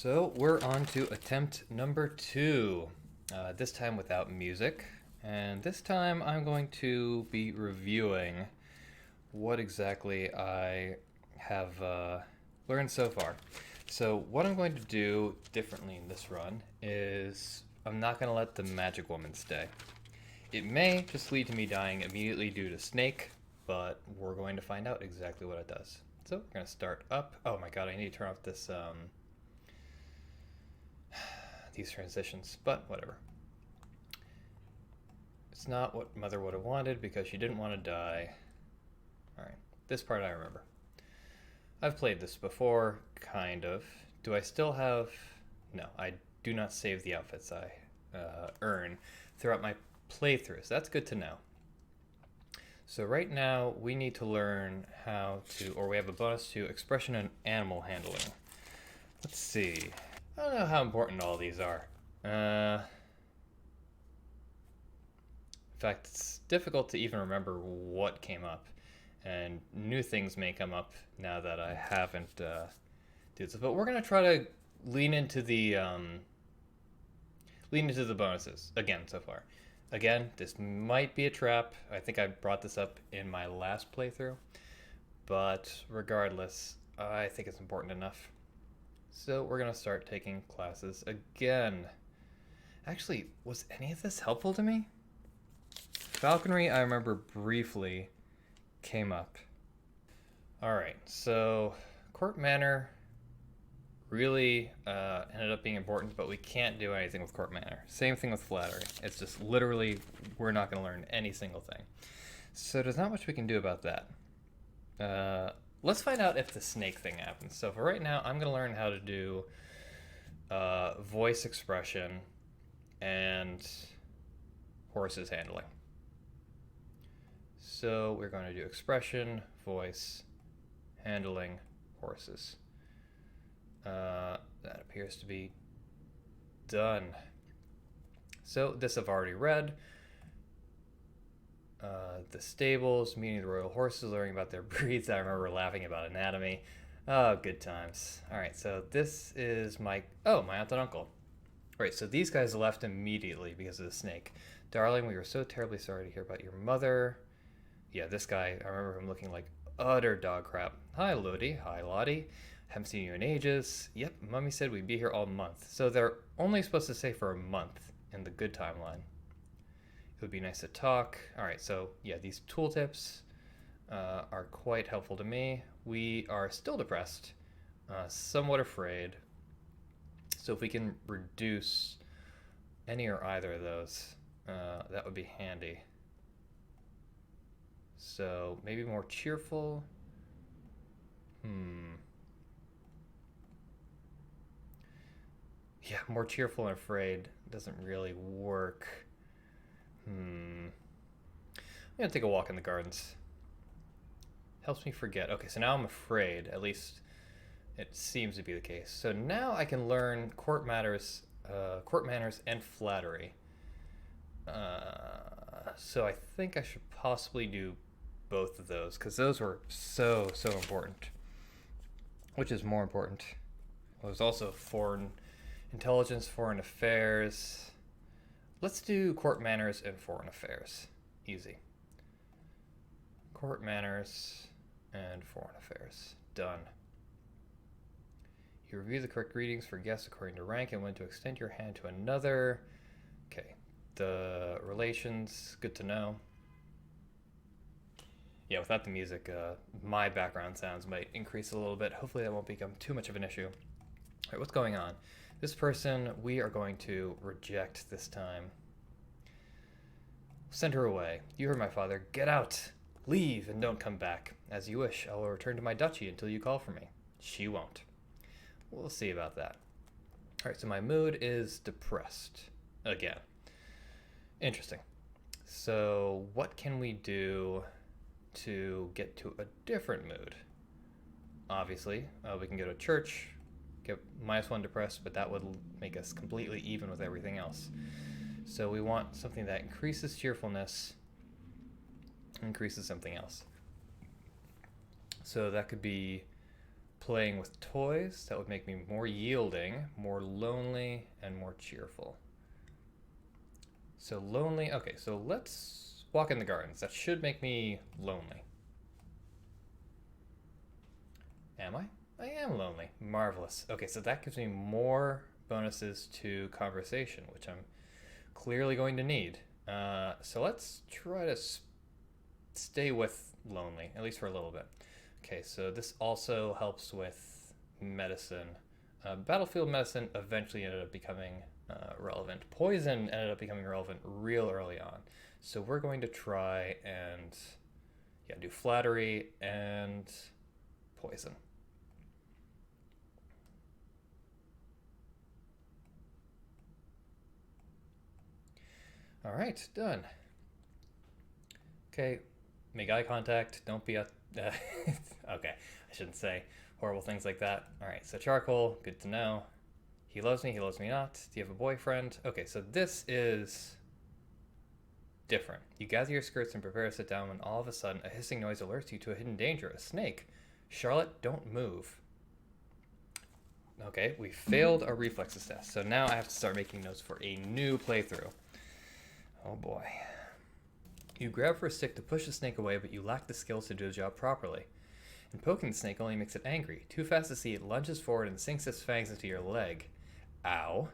So we're on to attempt number 2, this time without music. And this time I'm going to be reviewing what exactly I have learned so far. So, what I'm going to do differently in this run is I'm not going to let the magic woman stay. It may just lead to me dying immediately due to snake, but we're going to find out exactly what it does. So, we're going to start up. Oh my god, I need to turn off this these transitions, but whatever. It's not what Mother would have wanted because she didn't want to die. Alright, this part I remember. I've played this before, kind of. Do I still have... No, I do not save the outfits I earn throughout my playthroughs. That's good to know. So right now we need to learn how to, or we have a bonus to expression and animal handling. Let's see. I don't know how important all these are. In fact, it's difficult to even remember what came up, and new things may come up now that I haven't did this. But we're gonna try to lean into the bonuses again so far. Again, this might be a trap. I think I brought this up in my last playthrough, but regardless, I think it's important enough. So we're gonna start taking classes again. Actually, was any of this helpful to me? Falconry, I remember briefly came up. Alright, so Court Manor really ended up being important, but we can't do anything with Court Manor. Same thing with Flattery. It's just literally, we're not going to learn any single thing. So there's not much we can do about that. Let's find out if the snake thing happens. So for right now, I'm going to learn how to do voice expression and horses handling. So we're going to do expression, voice, handling, horses. That appears to be done. So this I've already read. The stables, meeting the royal horses, learning about their breeds. I remember laughing about anatomy. Oh, good times. All right, so this is my aunt and uncle. Right, so these guys left immediately because of the snake. Darling, we were so terribly sorry to hear about your mother. Yeah, this guy, I remember him looking like utter dog crap. Hi, Lodi. Hi, Lottie. Haven't seen you in ages. Yep, Mummy said we'd be here all month. So they're only supposed to stay for a month in the good timeline. It would be nice to talk. All right, so yeah, these tooltips are quite helpful to me. We are still depressed, somewhat afraid. So if we can reduce any or either of those, that would be handy. So maybe more cheerful. Yeah, more cheerful and afraid doesn't really work. I'm gonna take a walk in the gardens. Helps me forget. Okay, so now I'm afraid. At least it seems to be the case. So now I can learn court manners, and flattery. So I think I should possibly do both of those because those were so important. Which is more important? Well, there's also foreign intelligence, foreign affairs. Let's do court manners and foreign affairs. Easy. Court manners and foreign affairs. Done. You review the correct greetings for guests according to rank and when to extend your hand to another. Okay. The relations, good to know. Yeah, without the music, my background sounds might increase a little bit. Hopefully that won't become too much of an issue. All right, what's going on? This person we are going to reject this time. Send her away. You heard my father. Get out. Leave and don't come back. As you wish, I will return to my duchy until you call for me. She won't. We'll see about that. All right, so my mood is depressed. Again. Interesting. So what can we do to get to a different mood? Obviously, we can go to church, get -1 depressed, but that would make us completely even with everything else. So we want something that increases cheerfulness, increases something else. So that could be playing with toys. That would make me more yielding, more lonely, and more cheerful. So lonely. Okay, so let's walk in the gardens. That should make me lonely. Am I? I am lonely. Marvelous. Okay, so that gives me more bonuses to conversation, which I'm clearly going to need. So let's try to stay with lonely, at least for a little bit. Okay, so this also helps with medicine. Battlefield medicine eventually ended up becoming relevant. Poison ended up becoming relevant real early on. So we're going to try and do flattery and poison. All right, done. Okay, make eye contact. Don't be a. Okay, I shouldn't say horrible things like that. All right, so charcoal, good to know. He loves me not. Do you have a boyfriend? Okay, so this is different. You gather your skirts and prepare to sit down when all of a sudden a hissing noise alerts you to a hidden danger, a snake. Charlotte, don't move. Okay, we failed our reflexes test, so now I have to start making notes for a new playthrough. Oh boy. You grab for a stick to push the snake away, but you lack the skills to do the job properly. And poking the snake only makes it angry. Too fast to see, it lunges forward and sinks its fangs into your leg. Ow.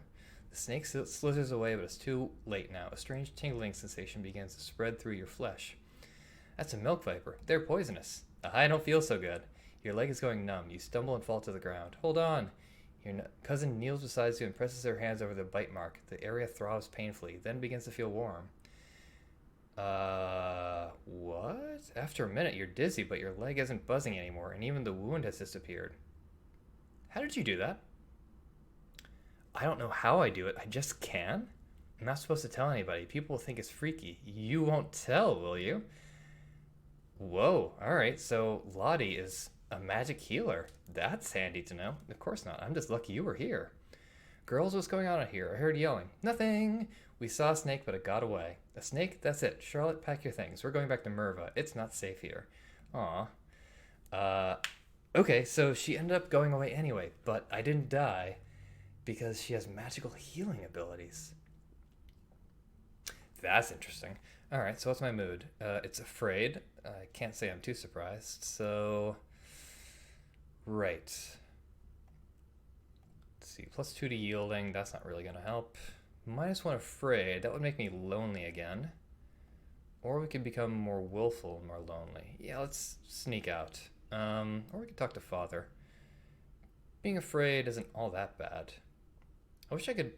The snake slithers away, but it's too late now. A strange tingling sensation begins to spread through your flesh. That's a milk viper. They're poisonous. I don't feel so good. Your leg is going numb. You stumble and fall to the ground. Hold on. Your cousin kneels beside you and presses her hands over the bite mark. The area throbs painfully, then begins to feel warm. What? After a minute, you're dizzy, but your leg isn't buzzing anymore, and even the wound has disappeared. How did you do that? I don't know how I do it. I just can. I'm not supposed to tell anybody. People will think it's freaky. You won't tell, will you? Whoa. All right. So Lottie is a magic healer. That's handy to know. Of course not. I'm just lucky you were here. Girls, what's going on out here? I heard yelling. Nothing. We saw a snake, but it got away. A snake? That's it. Charlotte, pack your things. We're going back to Merva. It's not safe here. Aw. Okay, so she ended up going away anyway, but I didn't die because she has magical healing abilities. That's interesting. All right, so what's my mood? It's afraid. I can't say I'm too surprised. So, right. Let's see, +2 to yielding. That's not really going to help. -1 afraid. That would make me lonely again. Or we could become more willful and more lonely. Yeah, let's sneak out. Or we could talk to Father. Being afraid isn't all that bad. I wish I could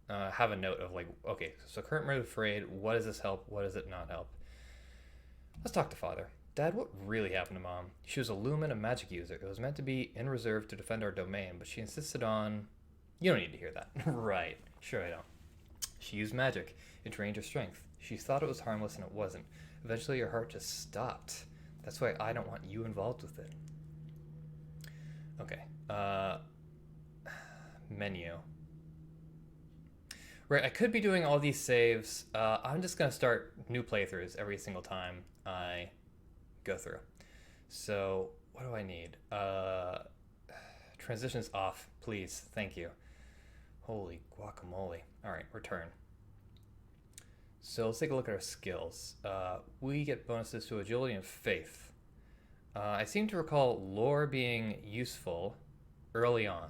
have a note of like, okay, so current mood afraid, what does this help? What does it not help? Let's talk to Father. Dad, what really happened to Mom? She was a lumen, a magic user. It was meant to be in reserve to defend our domain, but she insisted on... You don't need to hear that. Right. Sure I don't. She used magic. It drained her strength. She thought it was harmless and it wasn't. Eventually her heart just stopped. That's why I don't want you involved with it. Okay. Menu. Right, I could be doing all these saves. I'm just going to start new playthroughs every single time I go through. So, what do I need? Transitions off, please. Thank you. Holy guacamole. All right, return. So let's take a look at our skills. We get bonuses to agility and faith. I seem to recall lore being useful early on.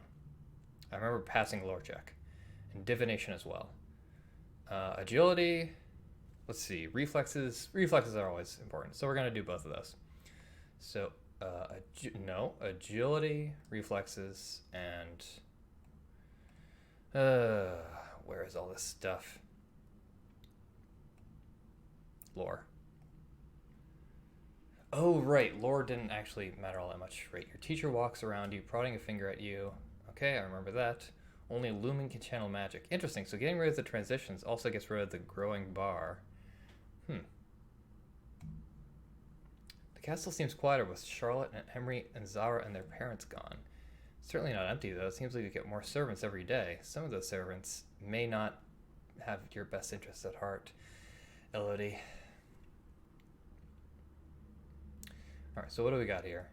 I remember passing lore check. And divination as well. Agility, let's see, reflexes. Reflexes are always important, so we're going to do both of those. So, agility, reflexes, and... where is all this stuff? Lore. Oh, right, lore didn't actually matter all that much. Right, your teacher walks around you, prodding a finger at you. Okay, I remember that. Only a lumen can channel magic. Interesting, so getting rid of the transitions also gets rid of the growing bar. The castle seems quieter with Charlotte and Henry and Zara and their parents gone. It's certainly not empty, though. It seems like you get more servants every day. Some of those servants may not have your best interests at heart, Elodie. Alright, so what do we got here?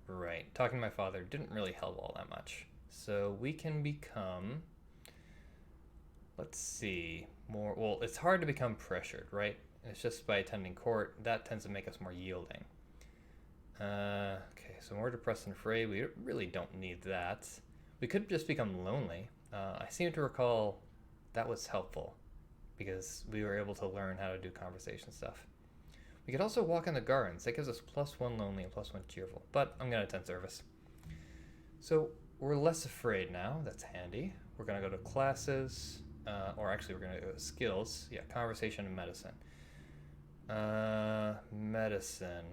Right. Talking to my father didn't really help all that much. So we can become, let's see, more. Well, it's hard to become pressured, right? It's just by attending court. That tends to make us more yielding. Okay, so more depressed and afraid. We really don't need that. We could just become lonely. I seem to recall that was helpful because we were able to learn how to do conversation stuff. We could also walk in the gardens. That gives us +1 lonely and +1 cheerful. But I'm going to attend service. So we're less afraid now. That's handy. We're going to go to classes. Or actually, we're going to go to skills. Yeah, conversation and medicine. Medicine.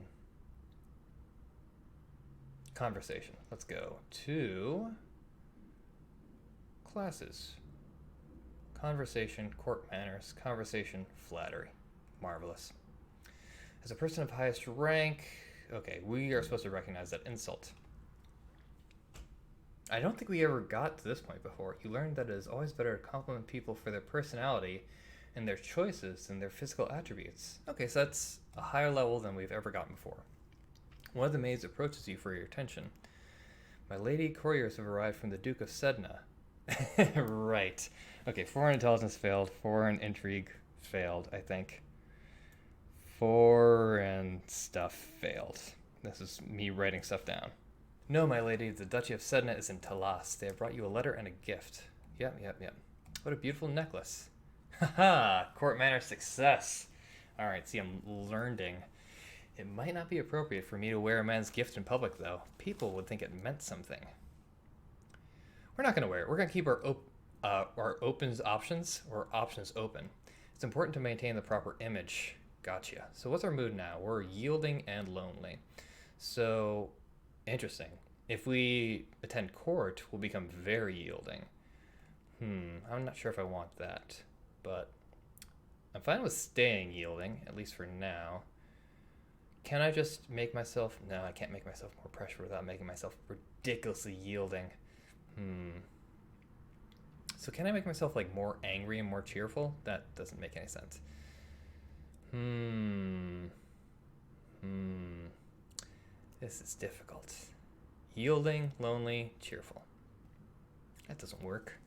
Conversation. Let's go to classes. Conversation, court manners, conversation, flattery. Marvelous. As a person of highest rank, okay, we are supposed to recognize that insult. I don't think we ever got to this point before. You learned that it is always better to compliment people for their personality and their choices than their physical attributes. Okay, so that's a higher level than we've ever gotten before. One of the maids approaches you for your attention. My lady couriers have arrived from the Duke of Sedna. Right. Okay, foreign intelligence failed. Foreign intrigue failed, I think. Foreign stuff failed. This is me writing stuff down. No, my lady, the Duchy of Sedna is in Talas. They have brought you a letter and a gift. Yep. What a beautiful necklace. Haha, court manner success. Alright, see, I'm learning. It might not be appropriate for me to wear a man's gift in public, though. People would think it meant something. We're not going to wear it. We're going to keep our options open. It's important to maintain the proper image. Gotcha. So what's our mood now? We're yielding and lonely. So, interesting. If we attend court, we'll become very yielding. I'm not sure if I want that, but I'm fine with staying yielding, at least for now. Can I just make myself... No, I can't make myself more pressure without making myself ridiculously yielding. So can I make myself like more angry and more cheerful? That doesn't make any sense. This is difficult. Yielding, lonely, cheerful. That doesn't work.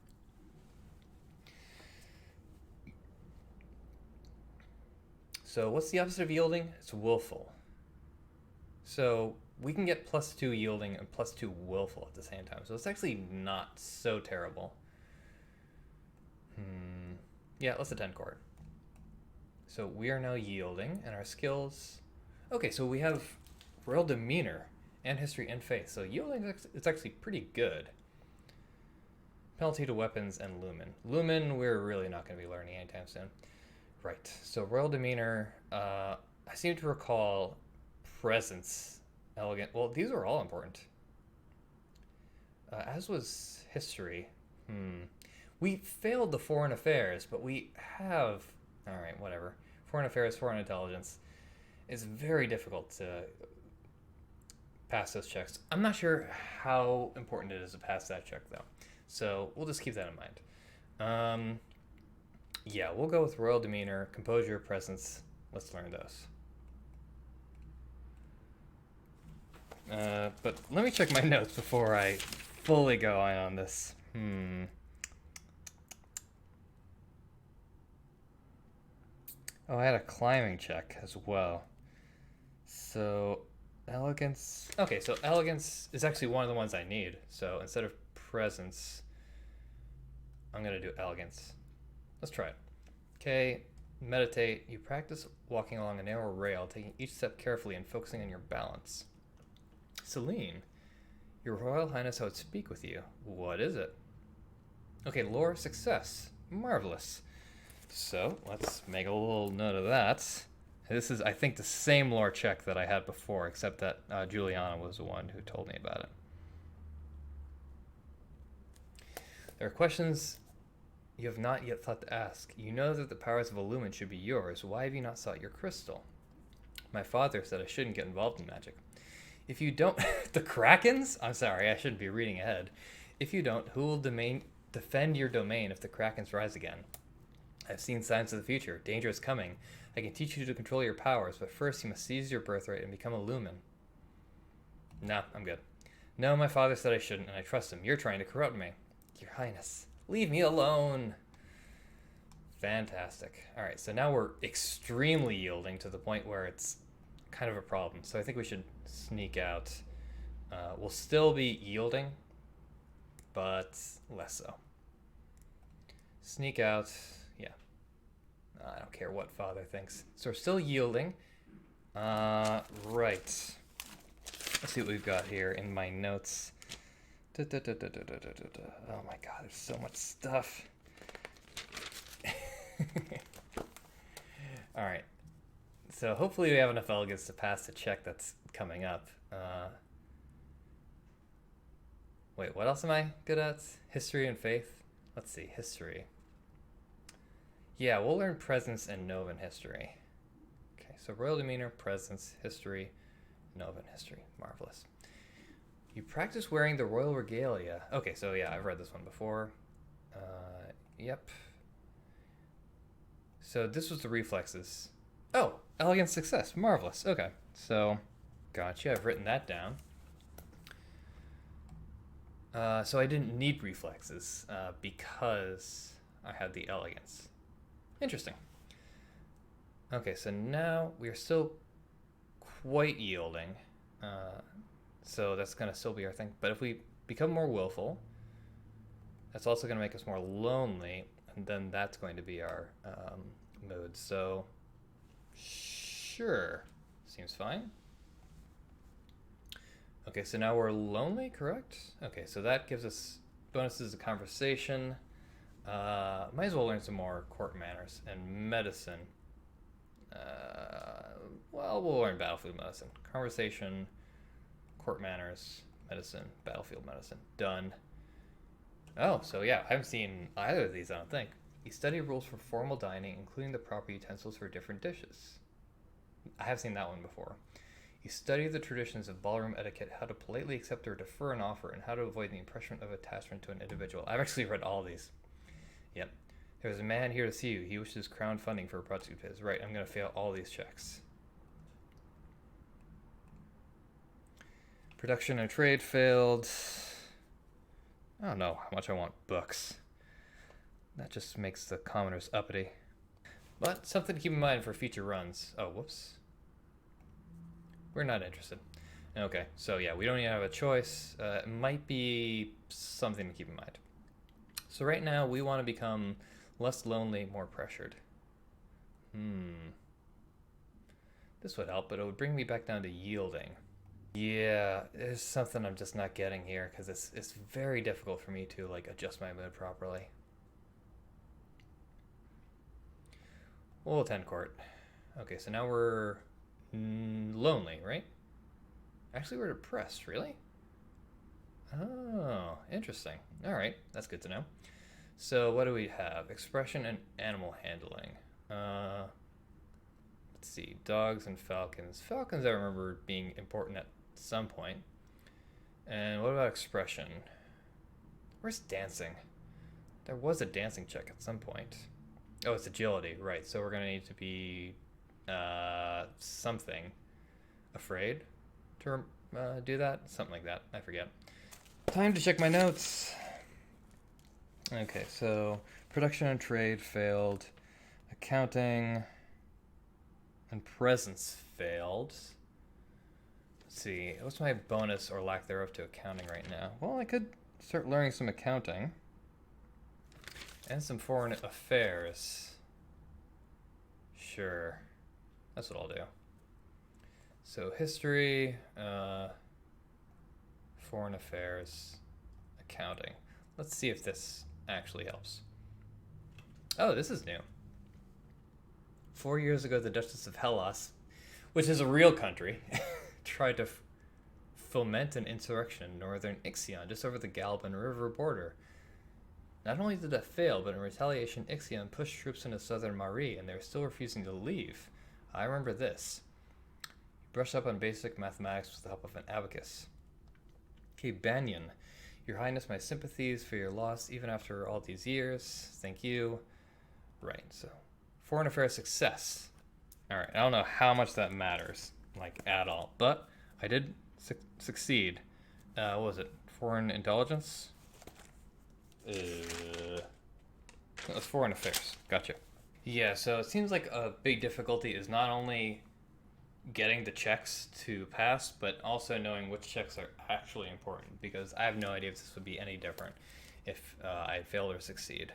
So what's the opposite of yielding? It's willful. So we can get +2 yielding and +2 willful at the same time. So it's actually not so terrible. Yeah, let's attend court. So we are now yielding, and our skills... Okay, so we have royal demeanor and history and faith. So yielding is actually pretty good. Penalty to weapons and lumen. Lumen, we're really not going to be learning anytime soon. Right, so royal demeanor, I seem to recall presence, elegant. Well, these are all important. As was history. We failed the foreign affairs, but we have... Alright, whatever. Foreign affairs, foreign intelligence. It's very difficult to pass those checks. I'm not sure how important it is to pass that check, though. So we'll just keep that in mind. Yeah, we'll go with royal demeanor, composure, presence. Let's learn those. But let me check my notes before I fully go on this. Oh, I had a climbing check as well. So, elegance... Okay, so elegance is actually one of the ones I need. So instead of presence, I'm going to do elegance. Let's try it. Okay, meditate. You practice walking along a narrow rail, taking each step carefully and focusing on your balance. Celine, your Royal Highness, I would speak with you. What is it? Okay, lore success. Marvelous. So, let's make a little note of that. This is, I think, the same lore check that I had before, except that Juliana was the one who told me about it. There are questions you have not yet thought to ask. You know that the powers of Illumin should be yours. Why have you not sought your crystal? My father said I shouldn't get involved in magic. If you don't... The Krakens? I'm sorry, I shouldn't be reading ahead. If you don't, who will defend your domain if the Krakens rise again? I've seen signs of the future. Danger is coming. I can teach you to control your powers, but first you must seize your birthright and become a Lumen. Nah, I'm good. No, my father said I shouldn't, and I trust him. You're trying to corrupt me. Your Highness, leave me alone. Fantastic. All right, so now we're extremely yielding to the point where it's kind of a problem. So I think we should sneak out. We'll still be yielding, but less so. Sneak out. Yeah. I don't care what father thinks. So we're still yielding. Right. Let's see what we've got here in my notes. Oh my god, there's so much stuff. Alright. So hopefully we have enough elegance to pass the check that's coming up. Wait, what else am I good at? History and faith? Let's see, history. Yeah, we'll learn presence and Novan history. Okay, so royal demeanor, presence, history, Novan history. Marvelous. You practice wearing the royal regalia. Okay, so yeah, I've read this one before. Yep. So this was the reflexes. Oh, elegant success. Marvelous. Okay, so gotcha. I've written that down. So I didn't need reflexes because I had the elegance. Interesting. Okay, so now we are still quite yielding. So that's going to still be our thing. But if we become more willful, that's also going to make us more lonely. And then that's going to be our mood. So sure. Seems fine. Okay, so now we're lonely, correct? Okay, so that gives us bonuses of conversation. Might as well learn some more court manners and medicine. Well, we'll learn battlefield medicine. Conversation, court manners, medicine, battlefield medicine. Done. Oh, so yeah, I haven't seen either of these, I don't think. You study rules for formal dining, including the proper utensils for different dishes. I have seen that one before. You study the traditions of ballroom etiquette, how to politely accept or defer an offer, and how to avoid the impression of attachment to an individual. I've actually read all these. Yep. There's a man here to see you. He wishes crowdfunding for a project of his. Right, I'm going to fail all these checks. Production and trade failed. I don't know how much I want books. That just makes the commoners uppity. But something to keep in mind for future runs. Oh, whoops. We're not interested. Okay, so yeah, we don't even have a choice. It might be something to keep in mind. So right now, we want to become less lonely, more pressured. This would help, but it would bring me back down to yielding. Yeah, there's something I'm just not getting here, because it's very difficult for me to like adjust my mood properly. We'll attend court. Okay, so now we're lonely, right? Actually, we're depressed, really? Oh, interesting. All right, that's good to know. So what do we have? Expression and animal handling. Let's see, dogs and falcons. Falcons I remember being important at some point. And what about expression? Where's dancing? There was a dancing check at some point. Oh, it's agility, right. So we're going to need to be something afraid to do that. Something like that. I forget. Time to check my notes. Okay, so production and trade failed. Accounting and presence failed. Let's see. What's my bonus or lack thereof to accounting right now? Well, I could start learning some accounting. And some foreign affairs. Sure. That's what I'll do. So history, foreign affairs, accounting. Let's see if this actually helps. Oh, this is new. 4 years ago, the Duchess of Hellas, which is a real country, tried to foment an insurrection in northern Ixion, just over the Galban River border. Not only did that fail, but in retaliation, Ixion pushed troops into southern Mari, and they were still refusing to leave. I remember this. You brushed up on basic mathematics with the help of an abacus. Okay, Banyan. Your Highness, my sympathies for your loss, even after all these years. Thank you. Right, so foreign affairs success. All right, I don't know how much that matters, like at all, but I did Succeed. What was it? Foreign intelligence? That's foreign affairs. Gotcha. Yeah, so it seems like a big difficulty is not only getting the checks to pass, but also knowing which checks are actually important, because I have no idea if this would be any different if I fail or succeed.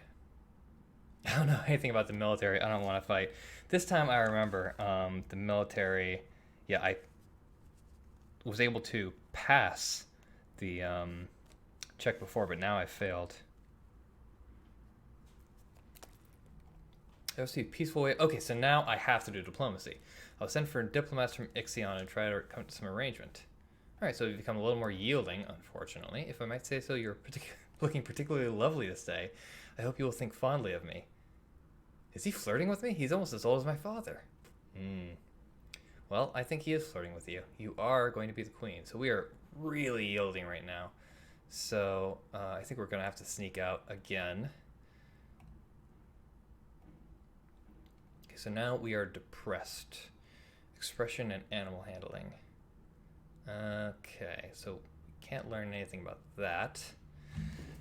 I don't know anything about the military. I don't want to fight. This time I remember the military. Yeah, I was able to pass the check before, but now I failed. Let's see, peaceful way. Okay, so now I have to do diplomacy. I'll send for diplomats from Ixion and try to come to some arrangement. All right, so we've become a little more yielding, unfortunately. If I might say so, you're looking particularly lovely this day. I hope you will think fondly of me. Is he flirting with me? He's almost as old as my father. Well, I think he is flirting with you. You are going to be the queen, so we are really yielding right now. So I think we're going to have to sneak out again. Okay, so now we are depressed. Expression and animal handling. Okay, so we can't learn anything about that.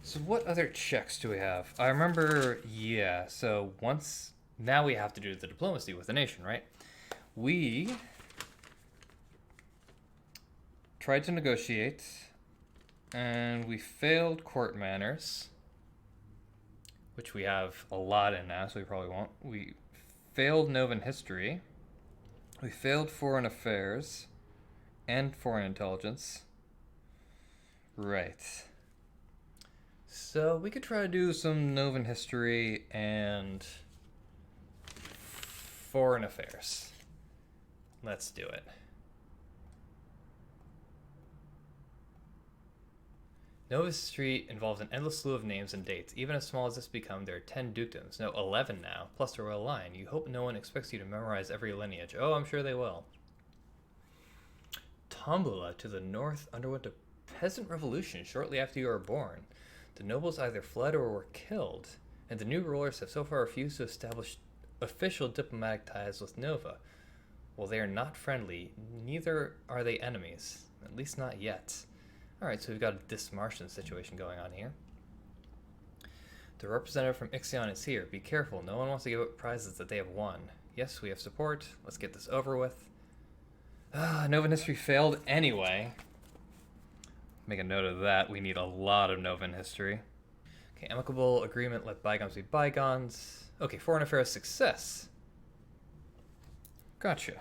So what other checks do we have? I remember, yeah, so now we have to do the diplomacy with the nation, right? We tried to negotiate, and we failed court manners, which we have a lot in now, so we probably won't. We failed Novan history. We failed foreign affairs and foreign intelligence. Right. So we could try to do some Novan history and foreign affairs. Let's do it. Nova history involves an endless slew of names and dates. Even as small as this become, there are 10 dukedoms. No, 11 now, plus the royal line. You hope no one expects you to memorize every lineage. Oh, I'm sure they will. Tombula to the north underwent a peasant revolution shortly after you were born. The nobles either fled or were killed, and the new rulers have so far refused to establish official diplomatic ties with Nova. While they are not friendly, neither are they enemies. At least not yet. Alright, so we've got a Dismartian situation going on here. The representative from Ixion is here. Be careful, no one wants to give up prizes that they have won. Yes, we have support. Let's get this over with. Novan history failed anyway. Make a note of that. We need a lot of Novan history. Okay, amicable agreement, let bygones be bygones. Okay, foreign affairs success. Gotcha.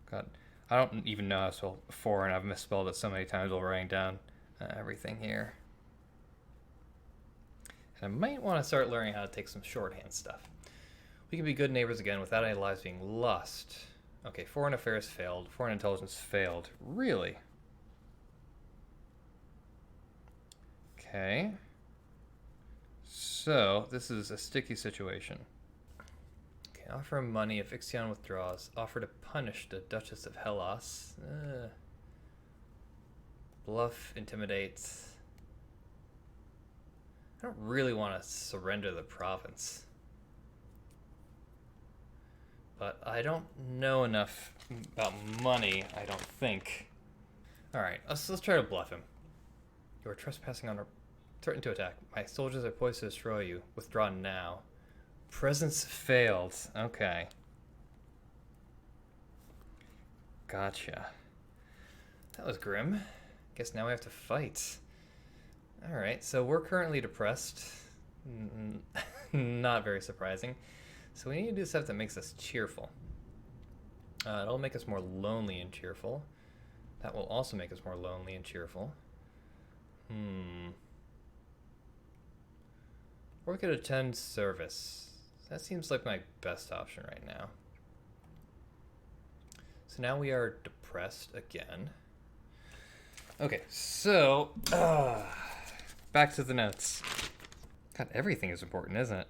God, I don't even know how to spell foreign. I've misspelled it so many times while writing down everything here. And I might want to start learning how to take some shorthand stuff. We can be good neighbors again without any lives being lost. Okay, foreign affairs failed. Foreign intelligence failed. Really? Okay. So, this is a sticky situation. Okay, offer money if Ixion withdraws. Offer to punish the Duchess of Hellas. Bluff, intimidate. I don't really want to surrender the province. But I don't know enough about money, I don't think. Alright, let's try to bluff him. You are trespassing on our... Threaten to attack. My soldiers are poised to destroy you. Withdraw now. Presence failed. Okay. Gotcha. That was grim. Guess now we have to fight. Alright, so we're currently depressed. Not very surprising. So we need to do stuff that makes us cheerful. It'll make us more lonely and cheerful. That will also make us more lonely and cheerful. Or we could attend service. That seems like my best option right now. So now we are depressed again. Okay, so back to the notes. God, everything is important, isn't it?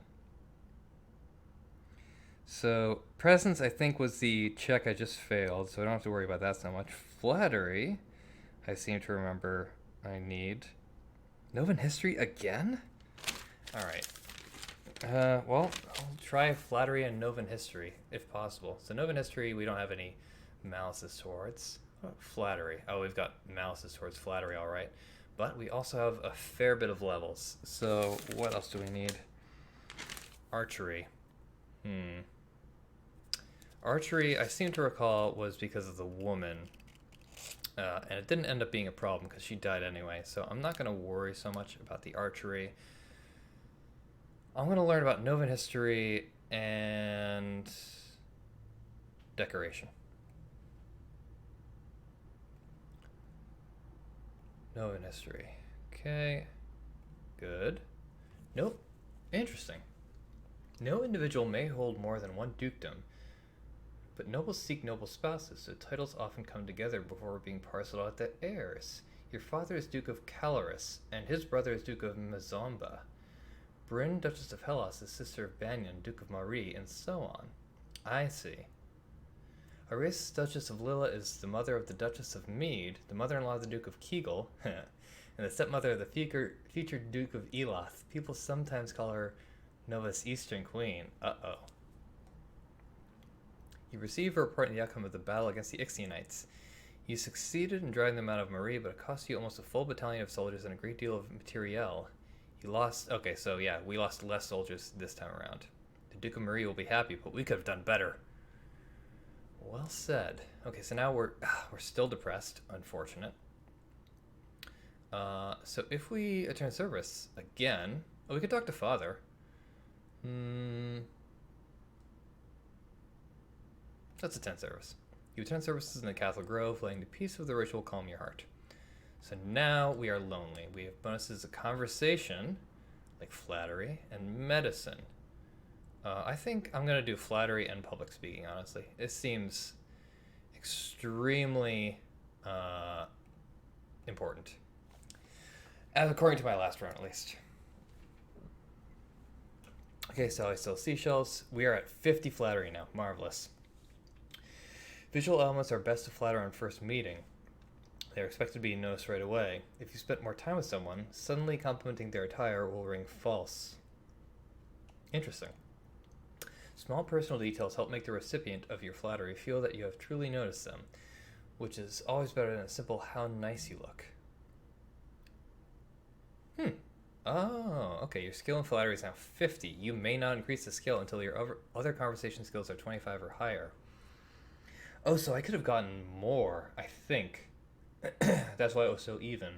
So, presence, I think, was the check I just failed, so I don't have to worry about that so much. Flattery, I seem to remember I need. Novan history again? Alright. Well, I'll try flattery and Novan history, if possible. So Novan history, we don't have any Malices towards flattery. Oh, we've got malices towards flattery, all right. But we also have a fair bit of levels. So what else do we need? Archery. Archery, I seem to recall, was because of the woman. And it didn't end up being a problem because she died anyway. So I'm not going to worry so much about the archery. I'm going to learn about Novan history and decoration. Novan history. Okay. Good. Nope. Interesting. No individual may hold more than one dukedom, but nobles seek noble spouses, so titles often come together before being parceled out to heirs. Your father is Duke of Caloris, and his brother is Duke of Mazomba. Bryn, Duchess of Hellas, is sister of Banyan, Duke of Marie, and so on. I see. Aris, Duchess of Lilla, is the mother of the Duchess of Mead, the mother-in-law of the Duke of Kegel, and the stepmother of the future Duke of Elath. People sometimes call her Nova's Eastern Queen. Uh-oh. You receive a report on the outcome of the battle against the Ixionites. You succeeded in driving them out of Marie, but it cost you almost a full battalion of soldiers and a great deal of materiel. You lost... Okay, so yeah, we lost less soldiers this time around. The Duke of Marie will be happy, but we could have done better. Well said. Okay, so now we're still depressed. Unfortunate. So if we attend service again... Oh, we could talk to Father. Let's attend service. You attend services in the Castle Grove, letting the peace of the ritual calm your heart. So now we are lonely. We have bonuses of conversation, like flattery, and medicine. I think I'm going to do flattery and public speaking, honestly. It seems extremely important. As according to my last round, at least. Okay, so I sell seashells. We are at 50 flattery now. Marvelous. Visual elements are best to flatter on first meeting. They are expected to be noticed right away. If you spend more time with someone, suddenly complimenting their attire will ring false. Interesting. Small personal details help make the recipient of your flattery feel that you have truly noticed them, which is always better than a simple "how nice you look." Oh, okay. Your skill in flattery is now 50. You may not increase the skill until your other conversation skills are 25 or higher. Oh, so I could have gotten more, I think. That's why it was so even.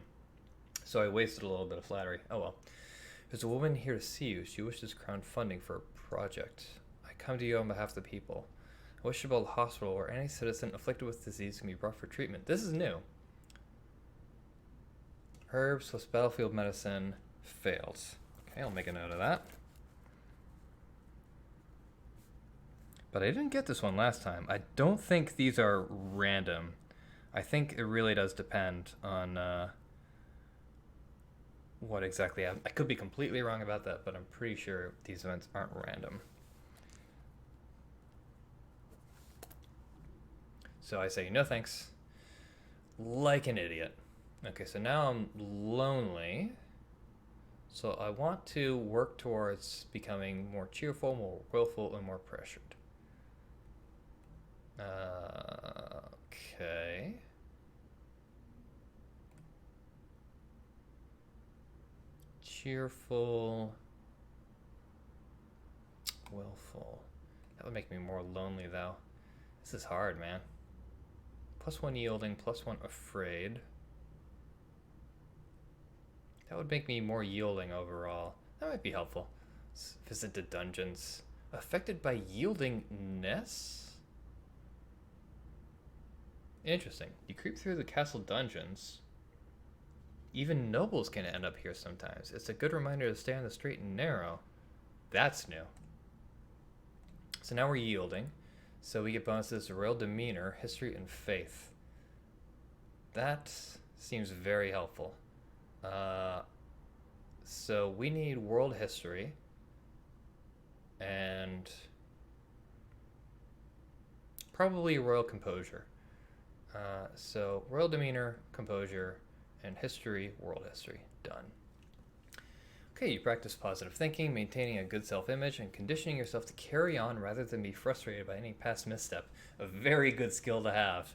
So I wasted a little bit of flattery. Oh well. There's a woman here to see you. She wishes crowdfunding for a project. I come to you on behalf of the people. I wish to build a hospital where any citizen afflicted with disease can be brought for treatment. This is new. Herbs plus battlefield medicine fails. Okay, I'll make a note of that. But I didn't get this one last time. I don't think these are random. I think it really does depend on what exactly I could be completely wrong about that, but I'm pretty sure these events aren't random. So I say no thanks. Like an idiot. Okay, so now I'm lonely. So I want to work towards becoming more cheerful, more willful, and more pressured. Okay. Cheerful. Willful. That would make me more lonely, though. This is hard, man. +1 yielding, +1 afraid. That would make me more yielding overall. That might be helpful. Visit the dungeons. Affected by yieldingness? Interesting. You creep through the castle dungeons. Even nobles can end up here sometimes. It's a good reminder to stay on the straight and narrow. That's new. So now we're yielding. So we get bonuses to royal demeanor, history, and faith. That seems very helpful. So we need world history and probably royal composure. So royal demeanor, composure, and history, world history. Done. Okay, you practice positive thinking, maintaining a good self-image, and conditioning yourself to carry on rather than be frustrated by any past misstep. A very good skill to have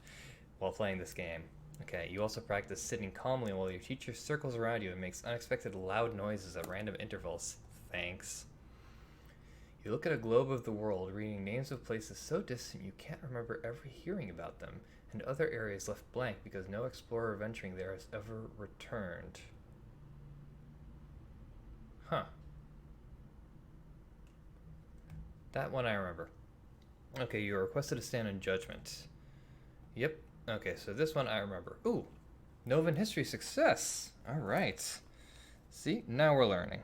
while playing this game. Okay, you also practice sitting calmly while your teacher circles around you and makes unexpected loud noises at random intervals. Thanks. You look at a globe of the world, reading names of places so distant you can't remember ever hearing about them, and other areas left blank because no explorer venturing there has ever returned. Huh. That one I remember. Okay, you are requested to stand in judgment. Yep. Okay, so this one I remember. Ooh, Novan history success. All right. See, now we're learning.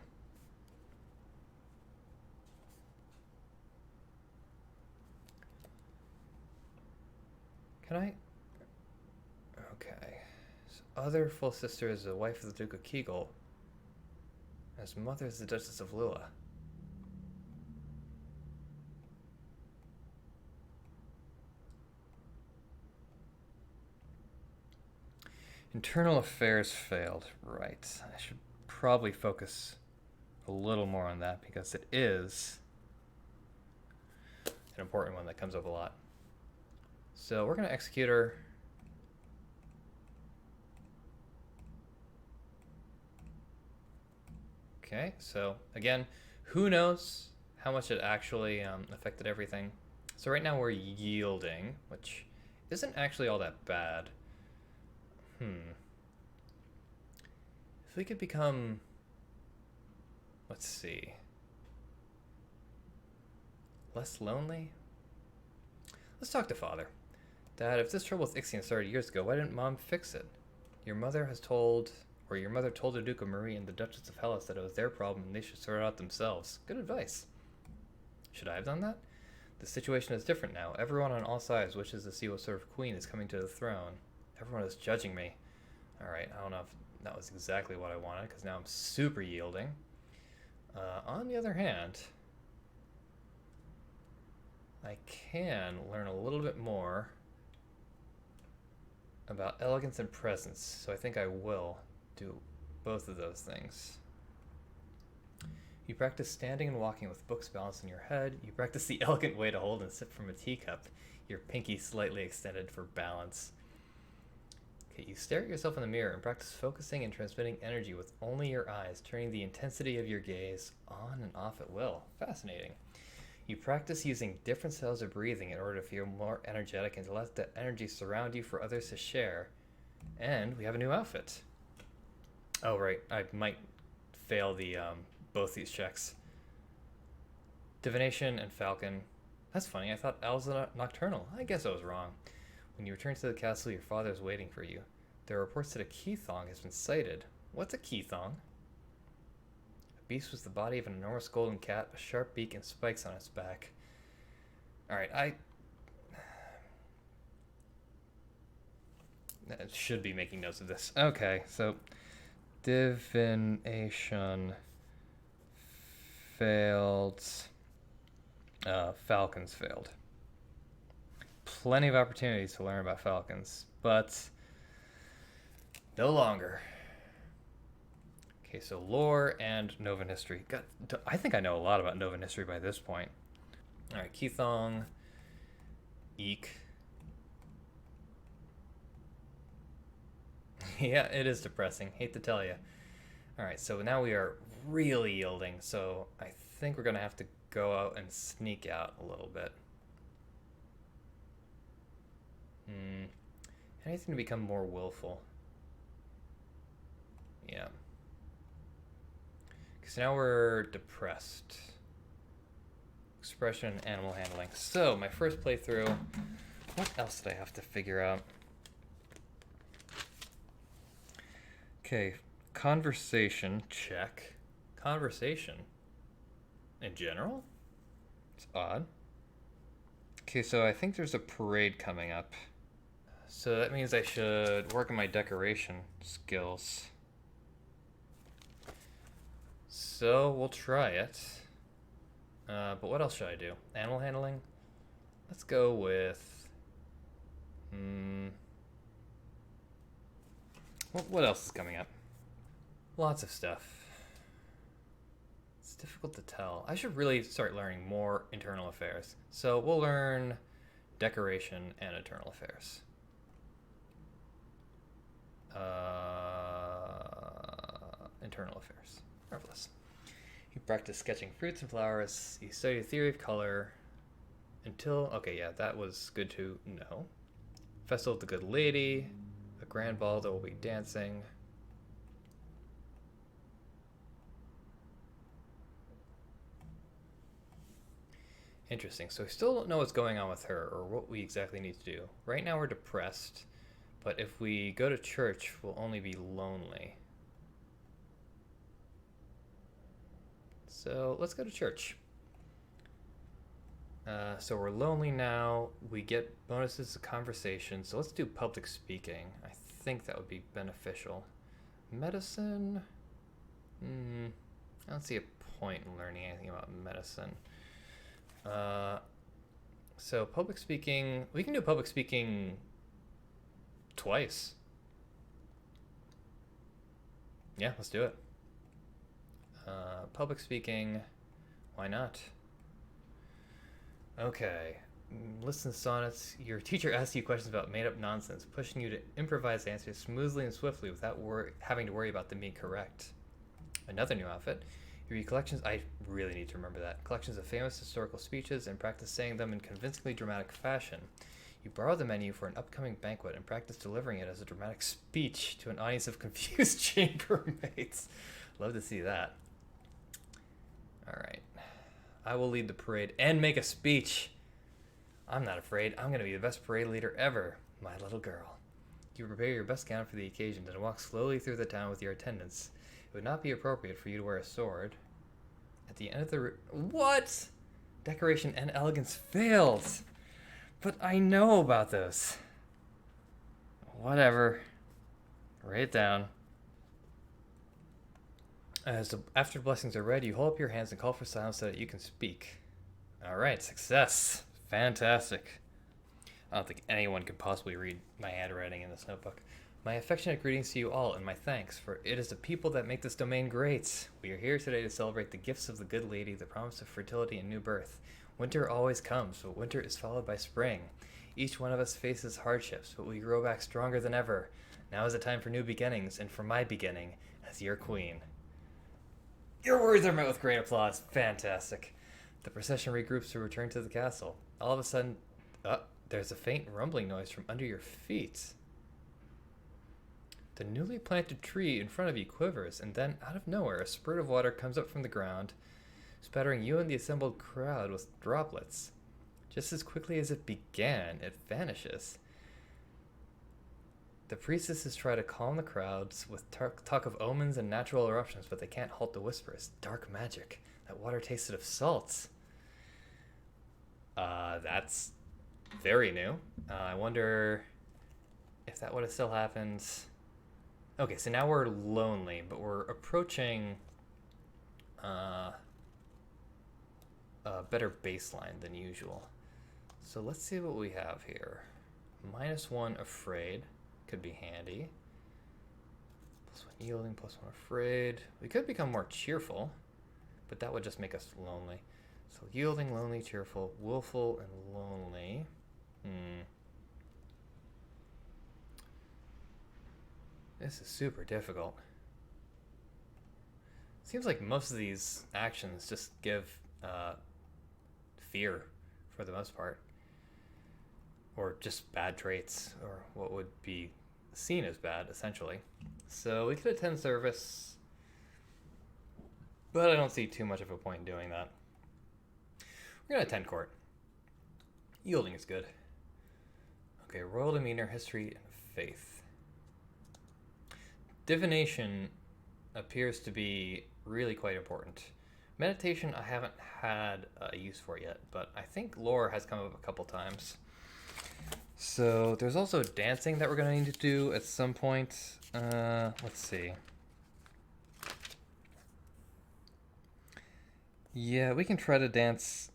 Can I? Okay. So other full sister is the wife of the Duke of Kegel. His mother is the Duchess of Lilla. Internal affairs failed. Right. I should probably focus a little more on that because it is an important one that comes up a lot. So we're going to execute her. Okay, so again, who knows how much it actually affected everything. So right now we're yielding, which isn't actually all that bad. If we could become, let's see, less lonely? Let's talk to Father. Dad, if this trouble with Ixion started years ago, why didn't Mom fix it? Your mother told the Duke of Marie and the Duchess of Hellas that it was their problem and they should sort it out themselves. Good advice. Should I have done that? The situation is different now. Everyone on all sides wishes to see what sort of queen is coming to the throne. Everyone is judging me. Alright, I don't know if that was exactly what I wanted, because now I'm super yielding. On the other hand, I can learn a little bit more about elegance and presence, so I think I will do both of those things. You practice standing and walking with books balanced in your head. You practice the elegant way to hold and sip from a teacup, your pinky slightly extended for balance. Okay, you stare at yourself in the mirror and practice focusing and transmitting energy with only your eyes, turning the intensity of your gaze on and off at will. Fascinating. You practice using different styles of breathing in order to feel more energetic and to let the energy surround you for others to share. And we have a new outfit. Oh, right. I might fail the both these checks. Divination and Falcon. That's funny. I thought Alza Nocturnal. I guess I was wrong. When you return to the castle, your father is waiting for you. There are reports that a Keythong has been sighted. What's a Keythong? A beast with the body of an enormous golden cat, a sharp beak, and spikes on its back. Alright, I should be making notes of this. Okay, so divination failed. Falcons failed. Plenty of opportunities to learn about falcons, but no longer. Okay, so lore and Novan history. God, I think I know a lot about Novan history by this point. All right, Keythong, Eek. Yeah, it is depressing. Hate to tell you. All right, so now we are really yielding, so I think we're going to have to go out and sneak out a little bit. Anything to become more willful. Yeah. Because now we're depressed. Expression, animal handling. So, my first playthrough, what else did I have to figure out? Okay, conversation, check. Conversation. In general? It's odd. Okay, so I think there's a parade coming up. So that means I should work on my decoration skills. So we'll try it. But what else should I do? Animal handling? Let's go with... what else is coming up? Lots of stuff. difficult to tell. I should really start learning more internal affairs. So we'll learn decoration and internal affairs. Internal affairs. Marvelous. You practice sketching fruits and flowers. You study the theory of color until... Okay, yeah, that was good to know. Festival of the Good Lady. A grand ball that will be dancing. Interesting. So we still don't know what's going on with her or what we exactly need to do. Right now we're depressed, but if we go to church, we'll only be lonely. So let's go to church. So we're lonely now. We get bonuses to conversation. So let's do public speaking. I think that would be beneficial. Medicine? I don't see a point in learning anything about medicine. So public speaking, we can do public speaking twice. Yeah, let's do it. Public speaking, why not? Okay, listen to sonnets. Your teacher asks you questions about made-up nonsense, pushing you to improvise answers smoothly and swiftly without having to worry about them being correct. Another new outfit. You read collections. I really need to remember that. Collections of famous historical speeches and practice saying them in convincingly dramatic fashion. You borrow the menu for an upcoming banquet and practice delivering it as a dramatic speech to an audience of confused chambermaids. Love to see that. All right. I will lead the parade and make a speech. I'm not afraid. I'm going to be the best parade leader ever, my little girl. You prepare your best gown for the occasion and walk slowly through the town with your attendants. It would not be appropriate for you to wear a sword. At the end of the... What? Decoration and elegance failed. But I know about those. Whatever. Write it down. After blessings are read, you hold up your hands and call for silence so that you can speak. All right, success. Fantastic. I don't think anyone could possibly read my handwriting in this notebook. My affectionate greetings to you all, and my thanks, for it is the people that make this domain great. We are here today to celebrate the gifts of the good lady, the promise of fertility and new birth. Winter always comes, but winter is followed by spring. Each one of us faces hardships, but we grow back stronger than ever. Now is the time for new beginnings, and for my beginning as your queen. Your words are met with great applause. Fantastic. The procession regroups to return to the castle. All of a sudden, there's a faint rumbling noise from under your feet. The newly planted tree in front of you quivers, and then, out of nowhere, a spurt of water comes up from the ground, spattering you and the assembled crowd with droplets. Just as quickly as it began, it vanishes. The priestesses try to calm the crowds with talk of omens and natural eruptions, but they can't halt the whispers. Dark magic. That water tasted of salts. That's very new. I wonder if that would have still happened. Okay, so now we're lonely, but we're approaching a better baseline than usual. So let's see what we have here. -1 afraid. Could be handy. +1 yielding, +1 afraid. We could become more cheerful, but that would just make us lonely. So yielding, lonely, cheerful, willful, and lonely. This is super difficult. Seems like most of these actions just give fear for the most part. Or just bad traits, or what would be seen as bad, essentially. So we could attend service, but I don't see too much of a point in doing that. We're going to attend court. Yielding is good. Okay, royal demeanor, history, and faith. Divination appears to be really quite important. Meditation I haven't had a use for yet, but I think lore has come up a couple times. So there's also dancing that we're going to need to do at some point. Let's see. Yeah, we can try to dance.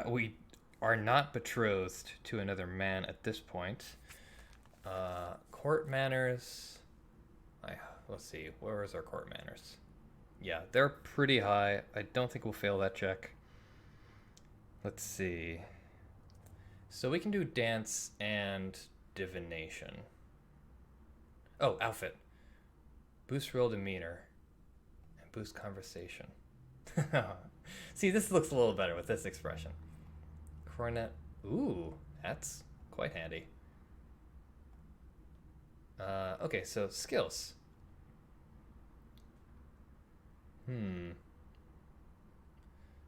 We are not betrothed to another man at this point. Court manners. Let's see. Where is our court manners? Yeah, they're pretty high. I don't think we'll fail that check. Let's see. So we can do dance and divination. Oh, outfit. Boost real demeanor and boost conversation. See, this looks a little better with this expression. Coronet. Ooh, that's quite handy. Okay, so skills.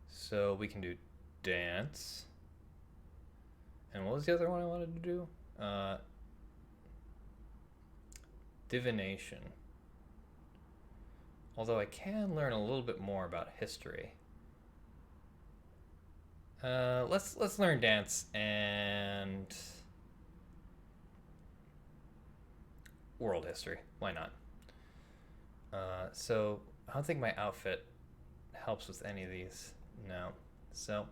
So we can do dance. And what was the other one I wanted to do? Divination. Although I can learn a little bit more about history. Let's learn dance and world history. Why not? So I don't think my outfit helps with any of these. No. So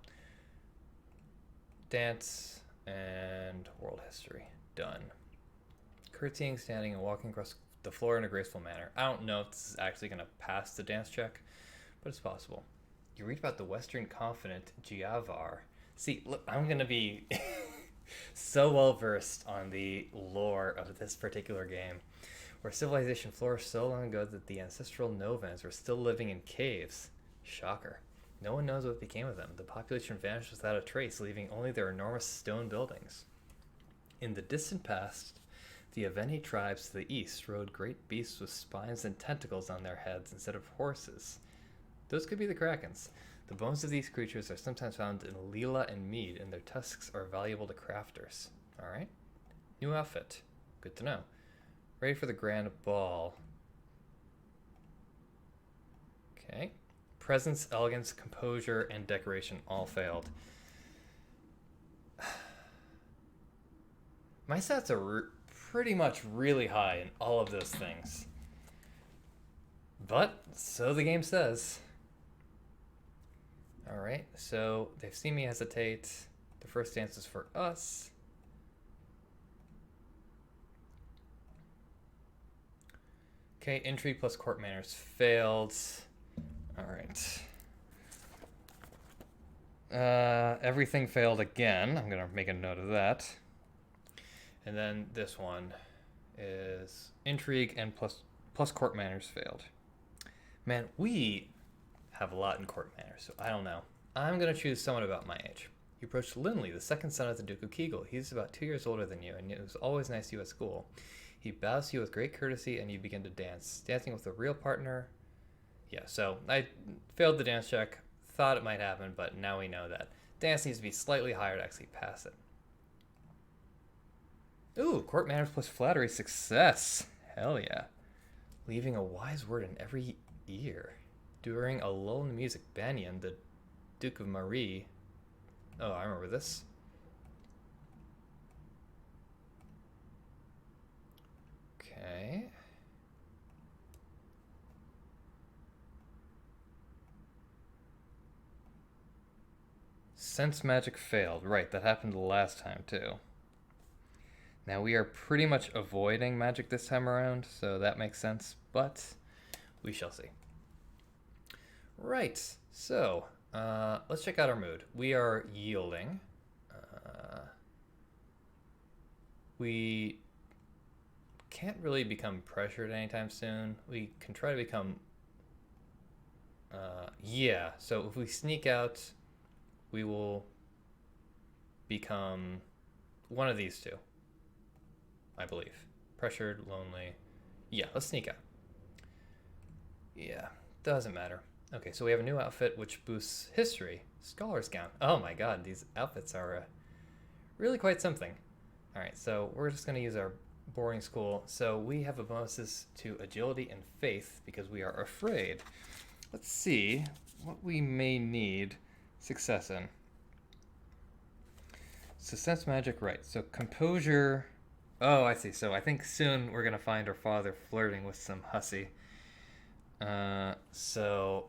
dance and world history. Done. Curtsying, standing, and walking across the floor in a graceful manner. I don't know if this is actually going to pass the dance check, but it's possible. You read about the Western confident Giavar. See, look, I'm going to be so well versed on the lore of this particular game, where civilization flourished so long ago that the ancestral Novans were still living in caves. Shocker. No one knows what became of them. The population vanished without a trace, leaving only their enormous stone buildings. In the distant past, the Aveni tribes to the east rode great beasts with spines and tentacles on their heads instead of horses. Those could be the Krakens. The bones of these creatures are sometimes found in Leela and Mead, and their tusks are valuable to crafters. Alright. New outfit. Good to know. Ready for the grand ball. Okay. Presence, elegance, composure, and decoration all failed. My stats are pretty much really high in all of those things. But, so the game says. Alright, so they've seen me hesitate. The first dance is for us. Okay, intrigue plus court manners failed. Alright. Everything failed again. I'm going to make a note of that. And then this one is intrigue and plus court manners failed. Man, we have a lot in court manners, so I don't know. I'm going to choose someone about my age. You approach Linley, the second son of the Duke of Kegel. He's about 2 years older than you, and it was always nice to you at school. He bows to you with great courtesy, and you begin to dance. Dancing with a real partner. Yeah, so I failed the dance check. Thought it might happen, but now we know that dance needs to be slightly higher to actually pass it. Ooh, court manners plus flattery success. Hell yeah. Leaving a wise word in every ear. During a lull in the music, Banyan, the Duke of Marie. Oh, I remember this. Okay. Sense magic failed. Right, that happened the last time too. Now we are pretty much avoiding magic this time around, so that makes sense, but we shall see. Right, so let's check out our mood. We are yielding. We can't really become pressured anytime soon. We can try to become... yeah, so if we sneak out, we will become one of these two, I believe. Pressured, lonely. Yeah, let's sneak out. Yeah, doesn't matter. Okay, so we have a new outfit which boosts history. Scholar's gown. Oh my god, these outfits are really quite something. Alright, so we're just going to use our boarding school. So we have a bonuses to agility and faith because we are afraid. Let's see what we may need success in. So sense magic, right. So composure. Oh, I see. So I think soon we're going to find our father flirting with some hussy. So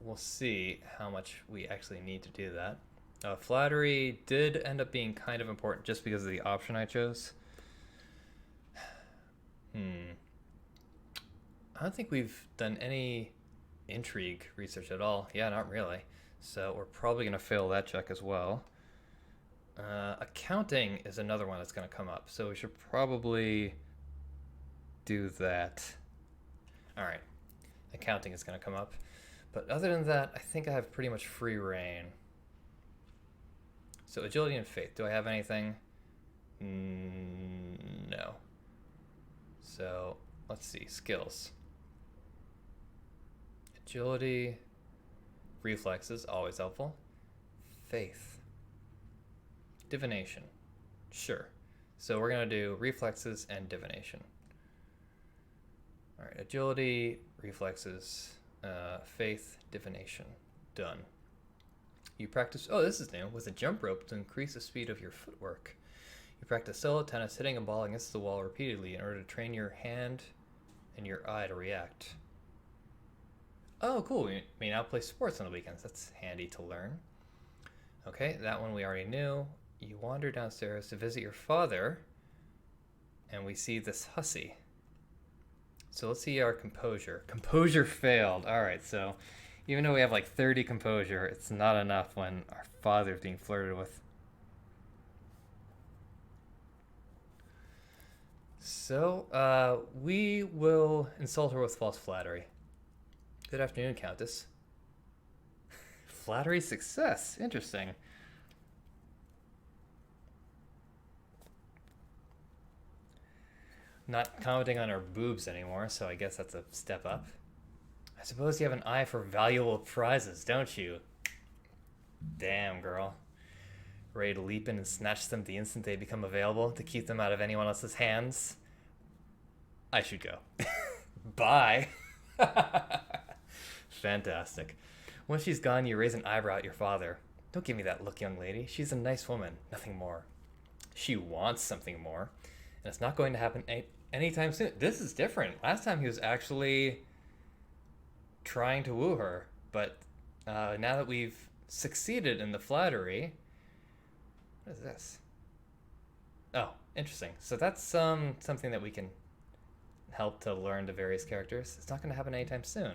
we'll see how much we actually need to do that. Flattery did end up being kind of important just because of the option I chose. I don't think we've done any intrigue research at all. Yeah, not really. So we're probably going to fail that check as well. Accounting is another one that's going to come up. So we should probably do that. All right. Accounting is going to come up. But other than that, I think I have pretty much free reign. So agility and faith. Do I have anything? No. So let's see. Skills. Agility. Reflexes, always helpful. Faith. Divination. Sure. So we're going to do reflexes and divination. All right. Agility, reflexes, faith, divination. Done. You practice, oh, this is new, with a jump rope to increase the speed of your footwork. You practice solo tennis, hitting a ball against the wall repeatedly in order to train your hand and your eye to react. Oh, cool. We may now play sports on the weekends. That's handy to learn. Okay, that one we already knew. You wander downstairs to visit your father, and we see this hussy. So let's see our composure. Composure failed. All right, so even though we have like 30 composure, it's not enough when our father's being flirted with. So we will insult her with false flattery. Good afternoon, Countess. Flattery success. Interesting. Not commenting on our boobs anymore, so I guess that's a step up. I suppose you have an eye for valuable prizes, don't you? Damn, girl. Ready to leap in and snatch them the instant they become available to keep them out of anyone else's hands? I should go. Bye. Fantastic. Once she's gone, you raise an eyebrow at your father. Don't give me that look, young lady. She's a nice woman, nothing more. She wants something more, and it's not going to happen anytime soon. This is different. Last time he was actually trying to woo her, but now that we've succeeded in the flattery... What is this? Oh, interesting. So that's something that we can help to learn to various characters. It's not going to happen anytime soon.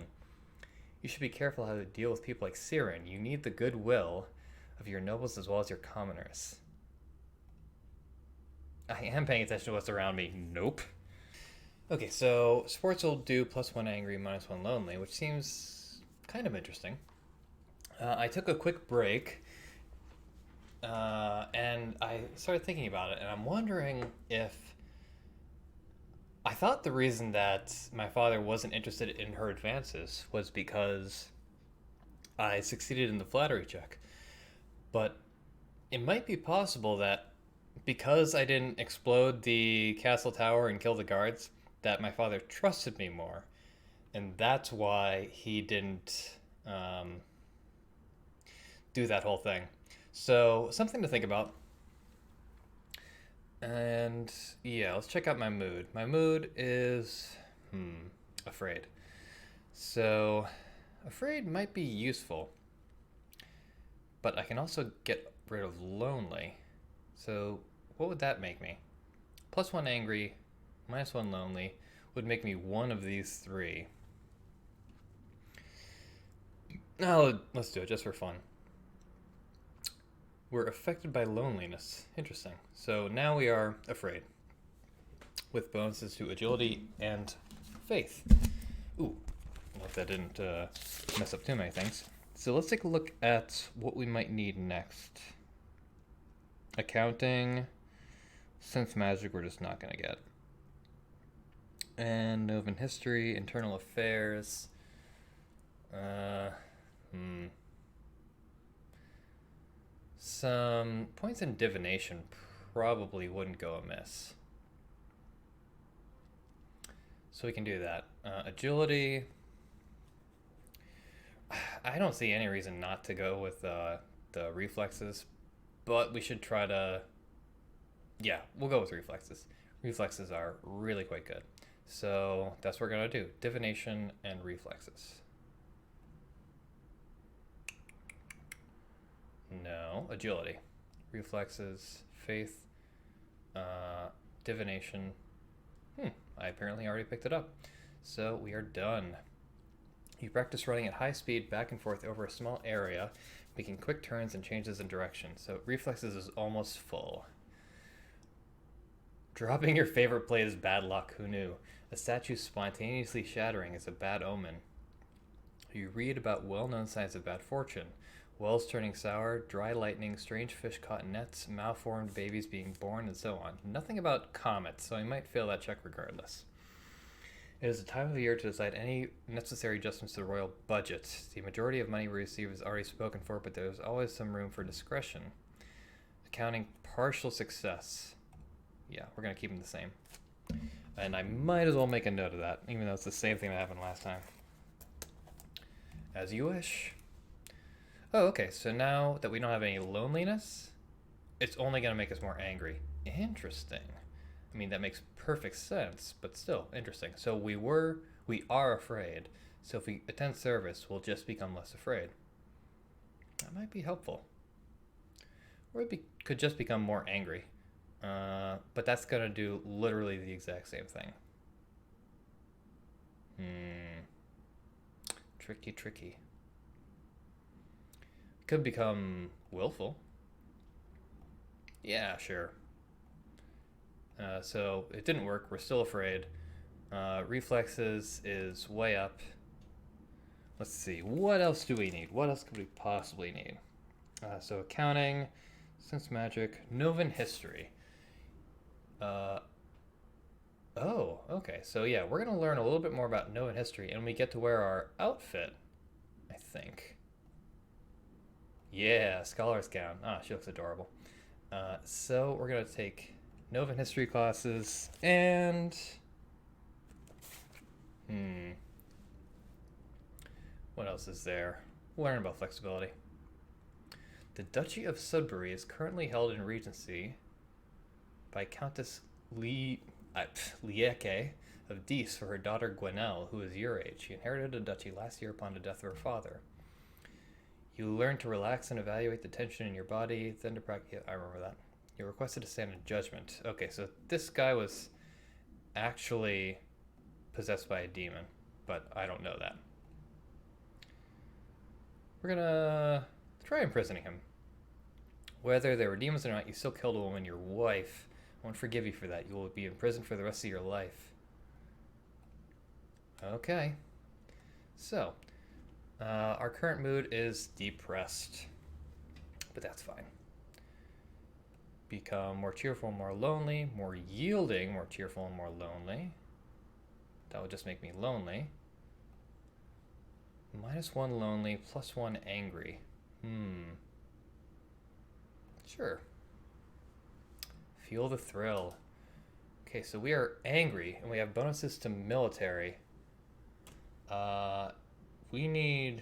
You should be careful how to deal with people like Siren. You need the goodwill of your nobles as well as your commoners. I am paying attention to what's around me. Nope. Okay, so sports will do +1 angry, -1 lonely, which seems kind of interesting. I took a quick break, and I started thinking about it, and I'm wondering if... I thought the reason that my father wasn't interested in her advances was because I succeeded in the flattery check. But it might be possible that because I didn't explode the castle tower and kill the guards, that my father trusted me more. And that's why he didn't do that whole thing. So, something to think about. And yeah, let's check out my mood. My mood is afraid. So afraid might be useful, but I can also get rid of lonely. So what would that make me? +1 angry, -1 lonely would make me one of these three. Now let's do it just for fun. We're affected by loneliness. Interesting. So now we are afraid, with bonuses to agility and faith. Ooh, I hope that didn't mess up too many things. So let's take a look at what we might need next. Accounting, sense magic we're just not going to get. And Novan history, internal affairs. Some points in divination probably wouldn't go amiss. So we can do that. Agility. I don't see any reason not to go with the reflexes, but we should try to... Yeah, we'll go with reflexes. Reflexes are really quite good. So that's what we're going to do. Divination and reflexes. No, agility. Reflexes, faith, divination. I apparently already picked it up. So we are done. You practice running at high speed back and forth over a small area, making quick turns and changes in direction. So reflexes is almost full. Dropping your favorite plate is bad luck. Who knew? A statue spontaneously shattering is a bad omen. You read about well-known signs of bad fortune. Wells turning sour, dry lightning, strange fish caught in nets, malformed babies being born, and so on. Nothing about comets, so I might fail that check regardless. It is a time of year to decide any necessary adjustments to the royal budget. The majority of money we receive is already spoken for, but there is always some room for discretion. Accounting partial success. Yeah, we're going to keep them the same. And I might as well make a note of that, even though it's the same thing that happened last time. As you wish. Oh, okay, so now that we don't have any loneliness, it's only going to make us more angry. Interesting. I mean, that makes perfect sense, but still interesting. So we are afraid. So if we attend service, we'll just become less afraid. That might be helpful. Or could just become more angry. But that's going to do literally the exact same thing. Tricky. Could become willful. Yeah, sure. So it didn't work. We're still afraid. Reflexes is way up. Let's see. What else do we need? What else could we possibly need? So accounting, sense magic, Novan history. Oh, okay. So yeah, we're going to learn a little bit more about Novan history, and we get to wear our outfit, I think. Yeah, scholar's gown. Ah, she looks adorable. So we're going to take Novan history classes, and what else is there? Learn about flexibility. The Duchy of Sudbury is currently held in regency by Countess Lieke of Dees for her daughter Gwenelle, who is your age. She inherited a duchy last year upon the death of her father. You learn to relax and evaluate the tension in your body, then to practice. Yeah, I remember that. You're requested to stand in judgment. Okay, so this guy was actually possessed by a demon, but I don't know that. We're gonna try imprisoning him. Whether there were demons or not, you still killed a woman, your wife. I won't forgive you for that. You will be in prison for the rest of your life. Okay. So, our current mood is depressed, but that's fine. Become more cheerful, more lonely, more yielding, more cheerful, and more lonely. That would just make me lonely. -1 lonely, +1 angry. Sure. Feel the thrill. Okay, so we are angry, and we have bonuses to military. We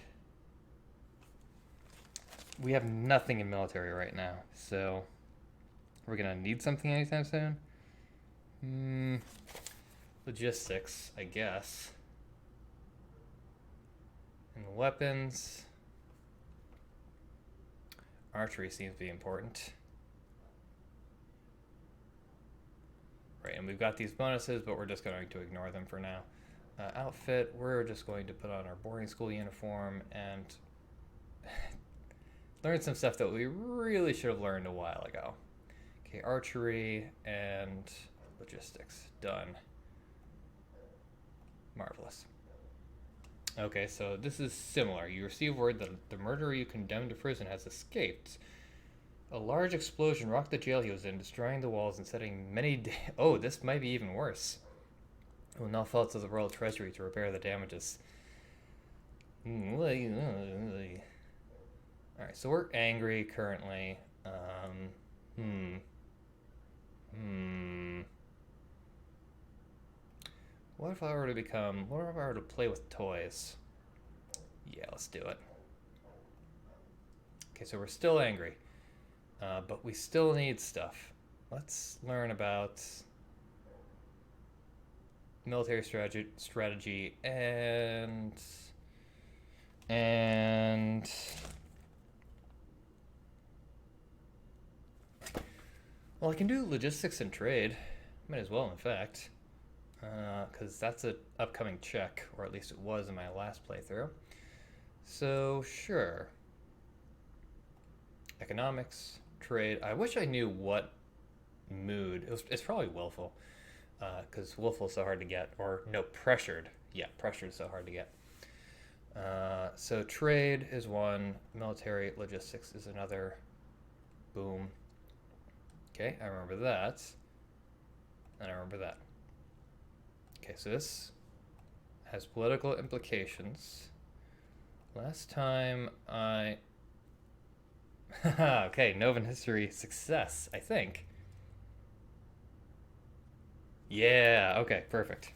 have nothing in military right now, so we're gonna need something anytime soon. Logistics, I guess. And weapons. Archery seems to be important. Right, and we've got these bonuses, but we're just going to ignore them for now. Outfit, we're just going to put on our boarding school uniform and learn some stuff that we really should have learned a while ago. Okay, archery and logistics, done. Marvelous. Okay, so this is similar. You receive word that the murderer you condemned to prison has escaped. A large explosion rocked the jail he was in, destroying the walls and setting many... Oh, this might be even worse. It will now fall to the Royal Treasury to repair the damages. Alright, so we're angry currently. What if I were to play with toys? Yeah, let's do it. Okay, so we're still angry. But we still need stuff. Let's learn about military strategy and well, I can do logistics and trade. Might as well, in fact. because that's an upcoming check, or at least it was in my last playthrough. So, sure. Economics, trade. I wish I knew what mood. It's probably willful, because willful is so hard to get. Or, no, pressured. Yeah, pressured is so hard to get. So, trade is one, military logistics is another. Boom. Okay, I remember that. And I remember that. Okay, so this has political implications. Last time I... okay, Novan history success, I think. Yeah, okay, perfect.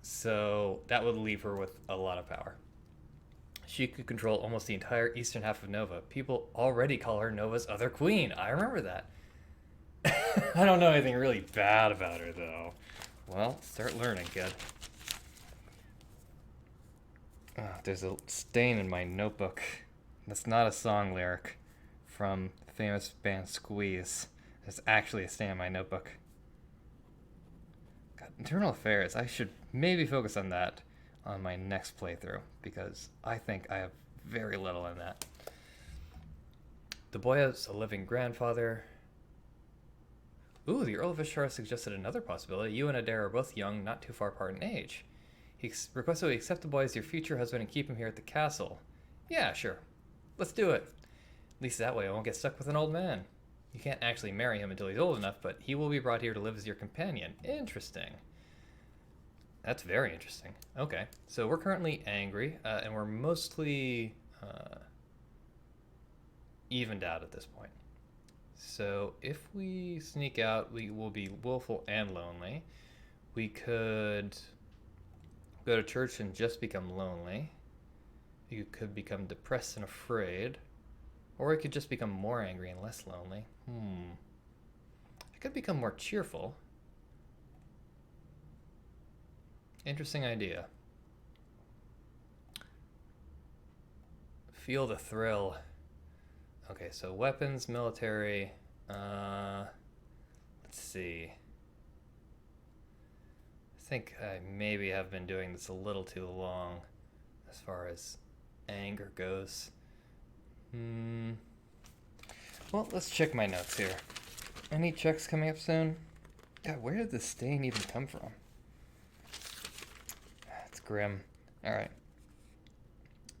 So that would leave her with a lot of power. She could control almost the entire eastern half of Nova. People already call her Nova's other queen. I remember that. I don't know anything really bad about her, though. Well, start learning, kid. There's a stain in my notebook. That's not a song lyric from the famous band Squeeze. It's actually a stain in my notebook. God, internal affairs. I should maybe focus on that on my next playthrough, because I think I have very little in that. The boy has a living grandfather. Ooh, the Earl of Ishtar suggested another possibility. You and Adair are both young, not too far apart in age. He requests that we accept the boy as your future husband and keep him here at the castle. Yeah, sure. Let's do it. At least that way I won't get stuck with an old man. You can't actually marry him until he's old enough, but he will be brought here to live as your companion. Interesting. That's very interesting. Okay, so we're currently angry, and we're mostly evened out at this point. So if we sneak out, we will be willful and lonely. We could go to church and just become lonely. You could become depressed and afraid. Or we could just become more angry and less lonely. I could become more cheerful. Interesting idea. Feel the thrill. Okay, so weapons, military. Let's see. I think I maybe have been doing this a little too long as far as anger goes. Well, let's check my notes here. Any checks coming up soon? God, where did the stain even come from? It's grim. Alright.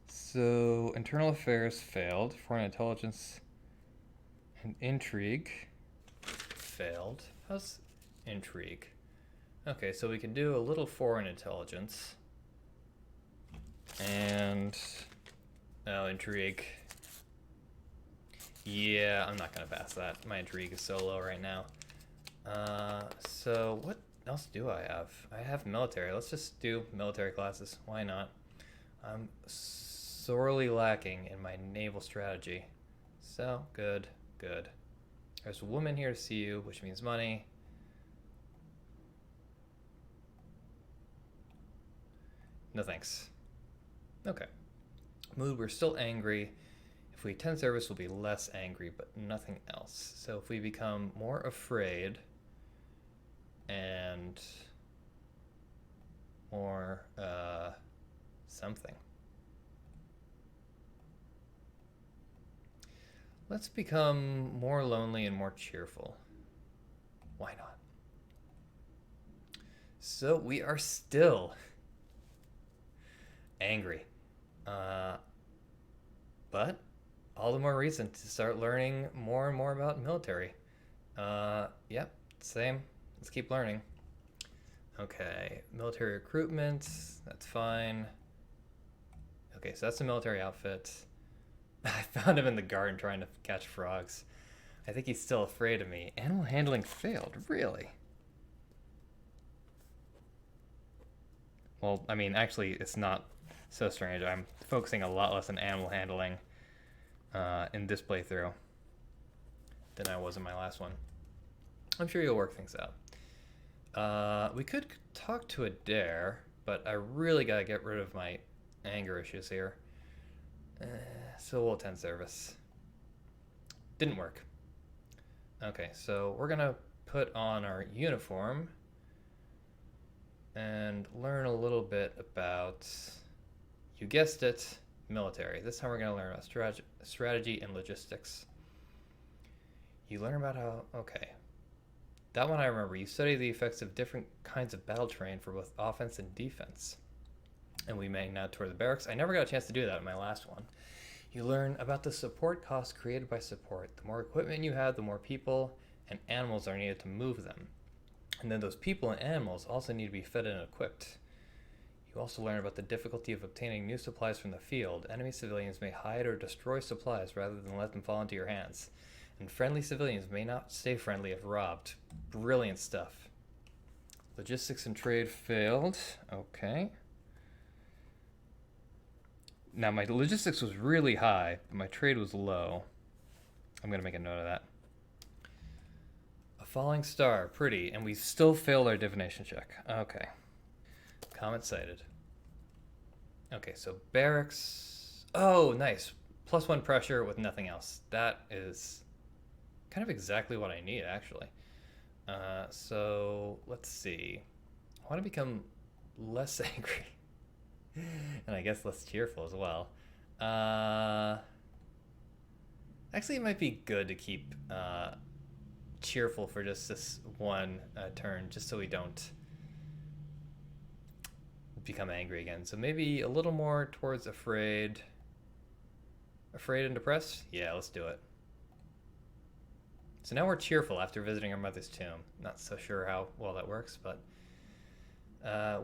So, internal affairs failed. Foreign intelligence and intrigue failed. How's intrigue? Okay, so we can do a little foreign intelligence. And... oh, intrigue. Yeah, I'm not gonna pass that. My intrigue is so low right now. So what else do I have? I have military. Let's just do military classes. Why not? I'm sorely lacking in my naval strategy. So, good, good. There's a woman here to see you, which means money. No thanks. Okay. Mood, we're still angry. If we attend service, we'll be less angry, but nothing else. So if we become more afraid and more something. Let's become more lonely and more cheerful. Why not? So we are still angry. But all the more reason to start learning more and more about military. Yep, same. Let's keep learning. Okay, military recruitment, that's fine. Okay, so that's the military outfit. I found him in the garden trying to catch frogs. I think he's still afraid of me. Animal handling failed, really? Well, I mean, actually, it's not so strange. I'm focusing a lot less on animal handling in this playthrough than I was in my last one. I'm sure you'll work things out. We could talk to Adair, but I really gotta get rid of my anger issues here. So we'll attend service. Didn't work. Okay, so we're gonna put on our uniform and learn a little bit about, you guessed it, military. This time we're going to learn about strategy and logistics. You learn about how, okay, that one I remember. You study the effects of different kinds of battle terrain for both offense and defense. And we may now tour the barracks. I never got a chance to do that in my last one. You learn about the support costs created by support. The more equipment you have, the more people and animals are needed to move them. And then those people and animals also need to be fed and equipped. You also learn about the difficulty of obtaining new supplies from the field. Enemy civilians may hide or destroy supplies rather than let them fall into your hands. And friendly civilians may not stay friendly if robbed. Brilliant stuff. Logistics and trade failed. Okay. Now my logistics was really high, but my trade was low. I'm going to make a note of that. A falling star. Pretty. And we still failed our divination check. Okay. Comet sighted. Okay, so barracks. Oh, nice. +1 pressure with nothing else. That is kind of exactly what I need, actually. So let's see. I want to become less angry. And I guess less cheerful as well. Actually, it might be good to keep cheerful for just this one turn, just so we don't become angry again. So maybe a little more towards afraid. Afraid and depressed? Yeah, let's do it. So now we're cheerful after visiting our mother's tomb. Not so sure how well that works, but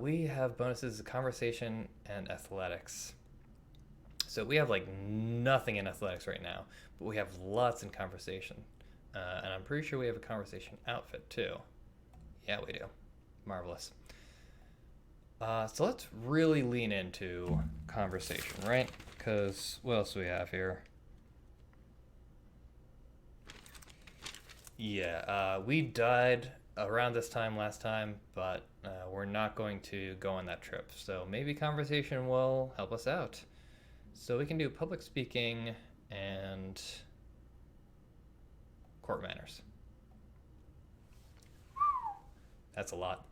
we have bonuses of conversation and athletics. So we have like nothing in athletics right now, but we have lots in conversation. And I'm pretty sure we have a conversation outfit too. Yeah, we do. Marvelous. So let's really lean into conversation, right? Because what else do we have here? Yeah, we died around this time last time, but we're not going to go on that trip. So maybe conversation will help us out. So we can do public speaking and court manners. That's a lot.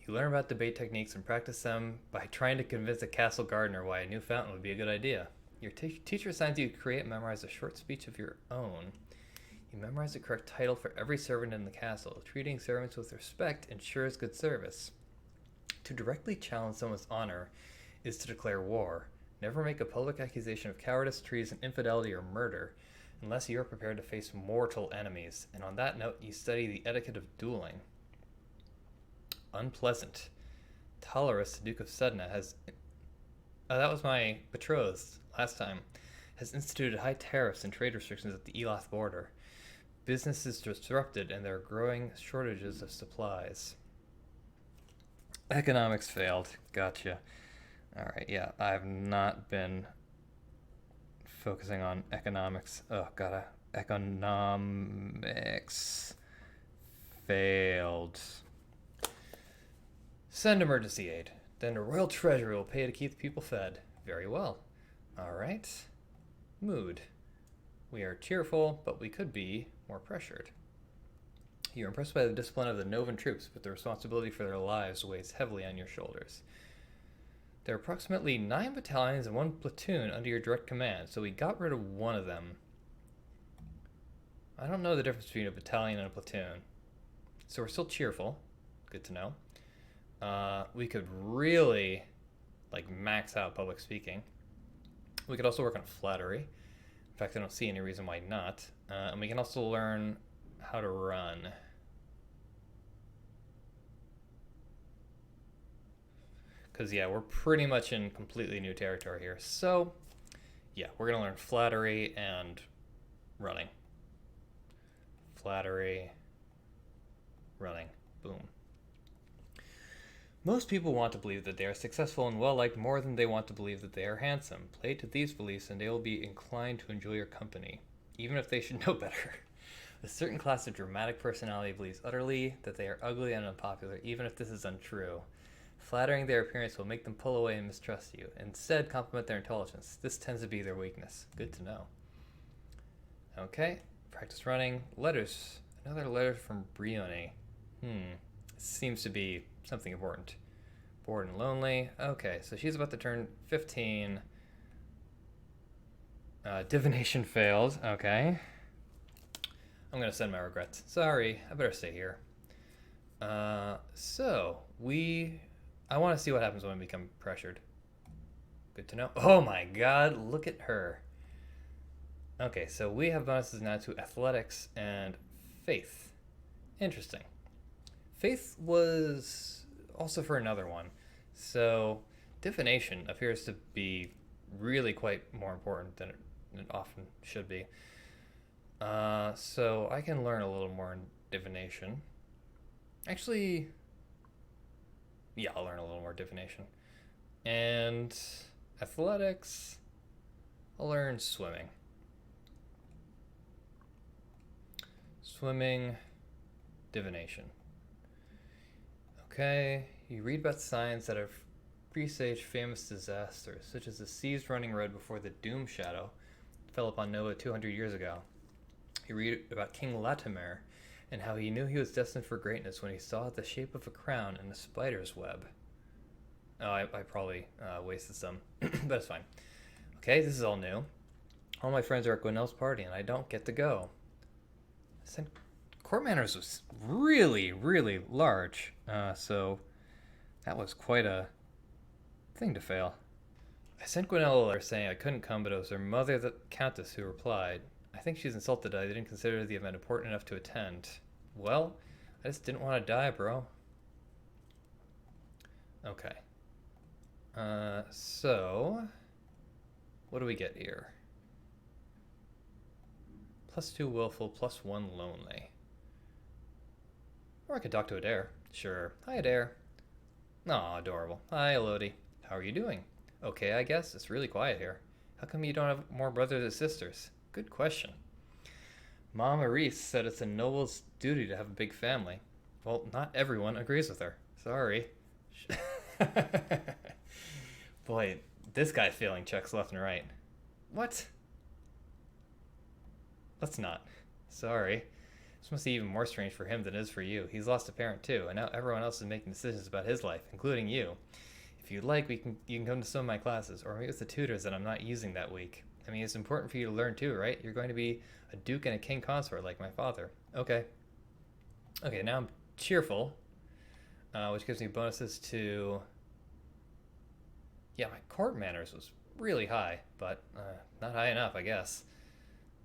You learn about debate techniques and practice them by trying to convince a castle gardener why a new fountain would be a good idea. Your teacher assigns you to create and memorize a short speech of your own. You memorize the correct title for every servant in the castle. Treating servants with respect ensures good service. To directly challenge someone's honor is to declare war. Never make a public accusation of cowardice, treason, infidelity, or murder unless you are prepared to face mortal enemies. And on that note, you study the etiquette of dueling. Unpleasant. Tolerus, Duke of Sedna, has... that was my betrothed last time. Has instituted high tariffs and trade restrictions at the Elath border. Business is disrupted and there are growing shortages of supplies. Economics failed. Gotcha. Alright, yeah, I've not been focusing on economics. Oh, god, economics failed. Send emergency aid. Then the royal treasury will pay to keep the people fed. Very well. Alright. Mood. We are cheerful, but we could be more pressured. You are impressed by the discipline of the Novan troops, but the responsibility for their lives weighs heavily on your shoulders. There are approximately 9 battalions and 1 platoon under your direct command, so we got rid of one of them. I don't know the difference between a battalion and a platoon. So we're still cheerful. Good to know. We could really, like, max out public speaking. We could also work on flattery. In fact, I don't see any reason why not. And we can also learn how to run. Because, yeah, we're pretty much in completely new territory here. So, yeah, we're going to learn flattery and running. Flattery, running. Boom. Most people want to believe that they are successful and well-liked more than they want to believe that they are handsome. Play to these beliefs and they will be inclined to enjoy your company, even if they should know better. A certain class of dramatic personality believes utterly that they are ugly and unpopular, even if this is untrue. Flattering their appearance will make them pull away and mistrust you. Instead, compliment their intelligence. This tends to be their weakness. Good to know. Okay, practice running. Letters. Another letter from Brione. Seems to be something important. Bored and lonely. Okay, so she's about to turn 15. Divination failed. Okay. I'm going to send my regrets. Sorry, I better stay here. I want to see what happens when we become pressured. Good to know. Oh my god, look at her. Okay, so we have bonuses now to athletics and faith. Interesting. Faith was also for another one. So divination appears to be really quite more important than it often should be. So I can learn a little more in divination. Actually, yeah, I'll learn a little more divination. And athletics, I'll learn swimming. Swimming, divination. Okay, you read about signs that have presaged famous disasters, such as the seas running red before the Doom Shadow fell upon Nova 200 years ago. You read about King Latimer and how he knew he was destined for greatness when he saw the shape of a crown in a spider's web. Oh, I probably wasted some, but it's fine. Okay, this is all new. All my friends are at Gwinnell's party, and I don't get to go. Court Manners was really, really large, so that was quite a thing to fail. I sent Gwinnell a letter saying I couldn't come, but it was her mother, the Countess, who replied. I think she's insulted that I didn't consider the event important enough to attend. Well, I just didn't want to die, bro. Okay. So what do we get here? +2 willful, +1 lonely. Or I could talk to Adair. Sure. Hi, Adair. Aw, adorable. Hi, Elodie. How are you doing? Okay, I guess. It's really quiet here. How come you don't have more brothers or sisters? Good question. Mom Reese said it's a noble's duty to have a big family. Well, not everyone agrees with her. Sorry. Boy, this guy's failing checks left and right. What? Let's not. Sorry. This must be even more strange for him than it is for you. He's lost a parent too, and now everyone else is making decisions about his life, including you. If you'd like, you can come to some of my classes, or meet with the tutors that I'm not using that week. I mean, it's important for you to learn too, right? You're going to be a duke and a king consort like my father. Okay. Okay, now I'm cheerful, which gives me bonuses to... Yeah, my court manners was really high, but not high enough, I guess.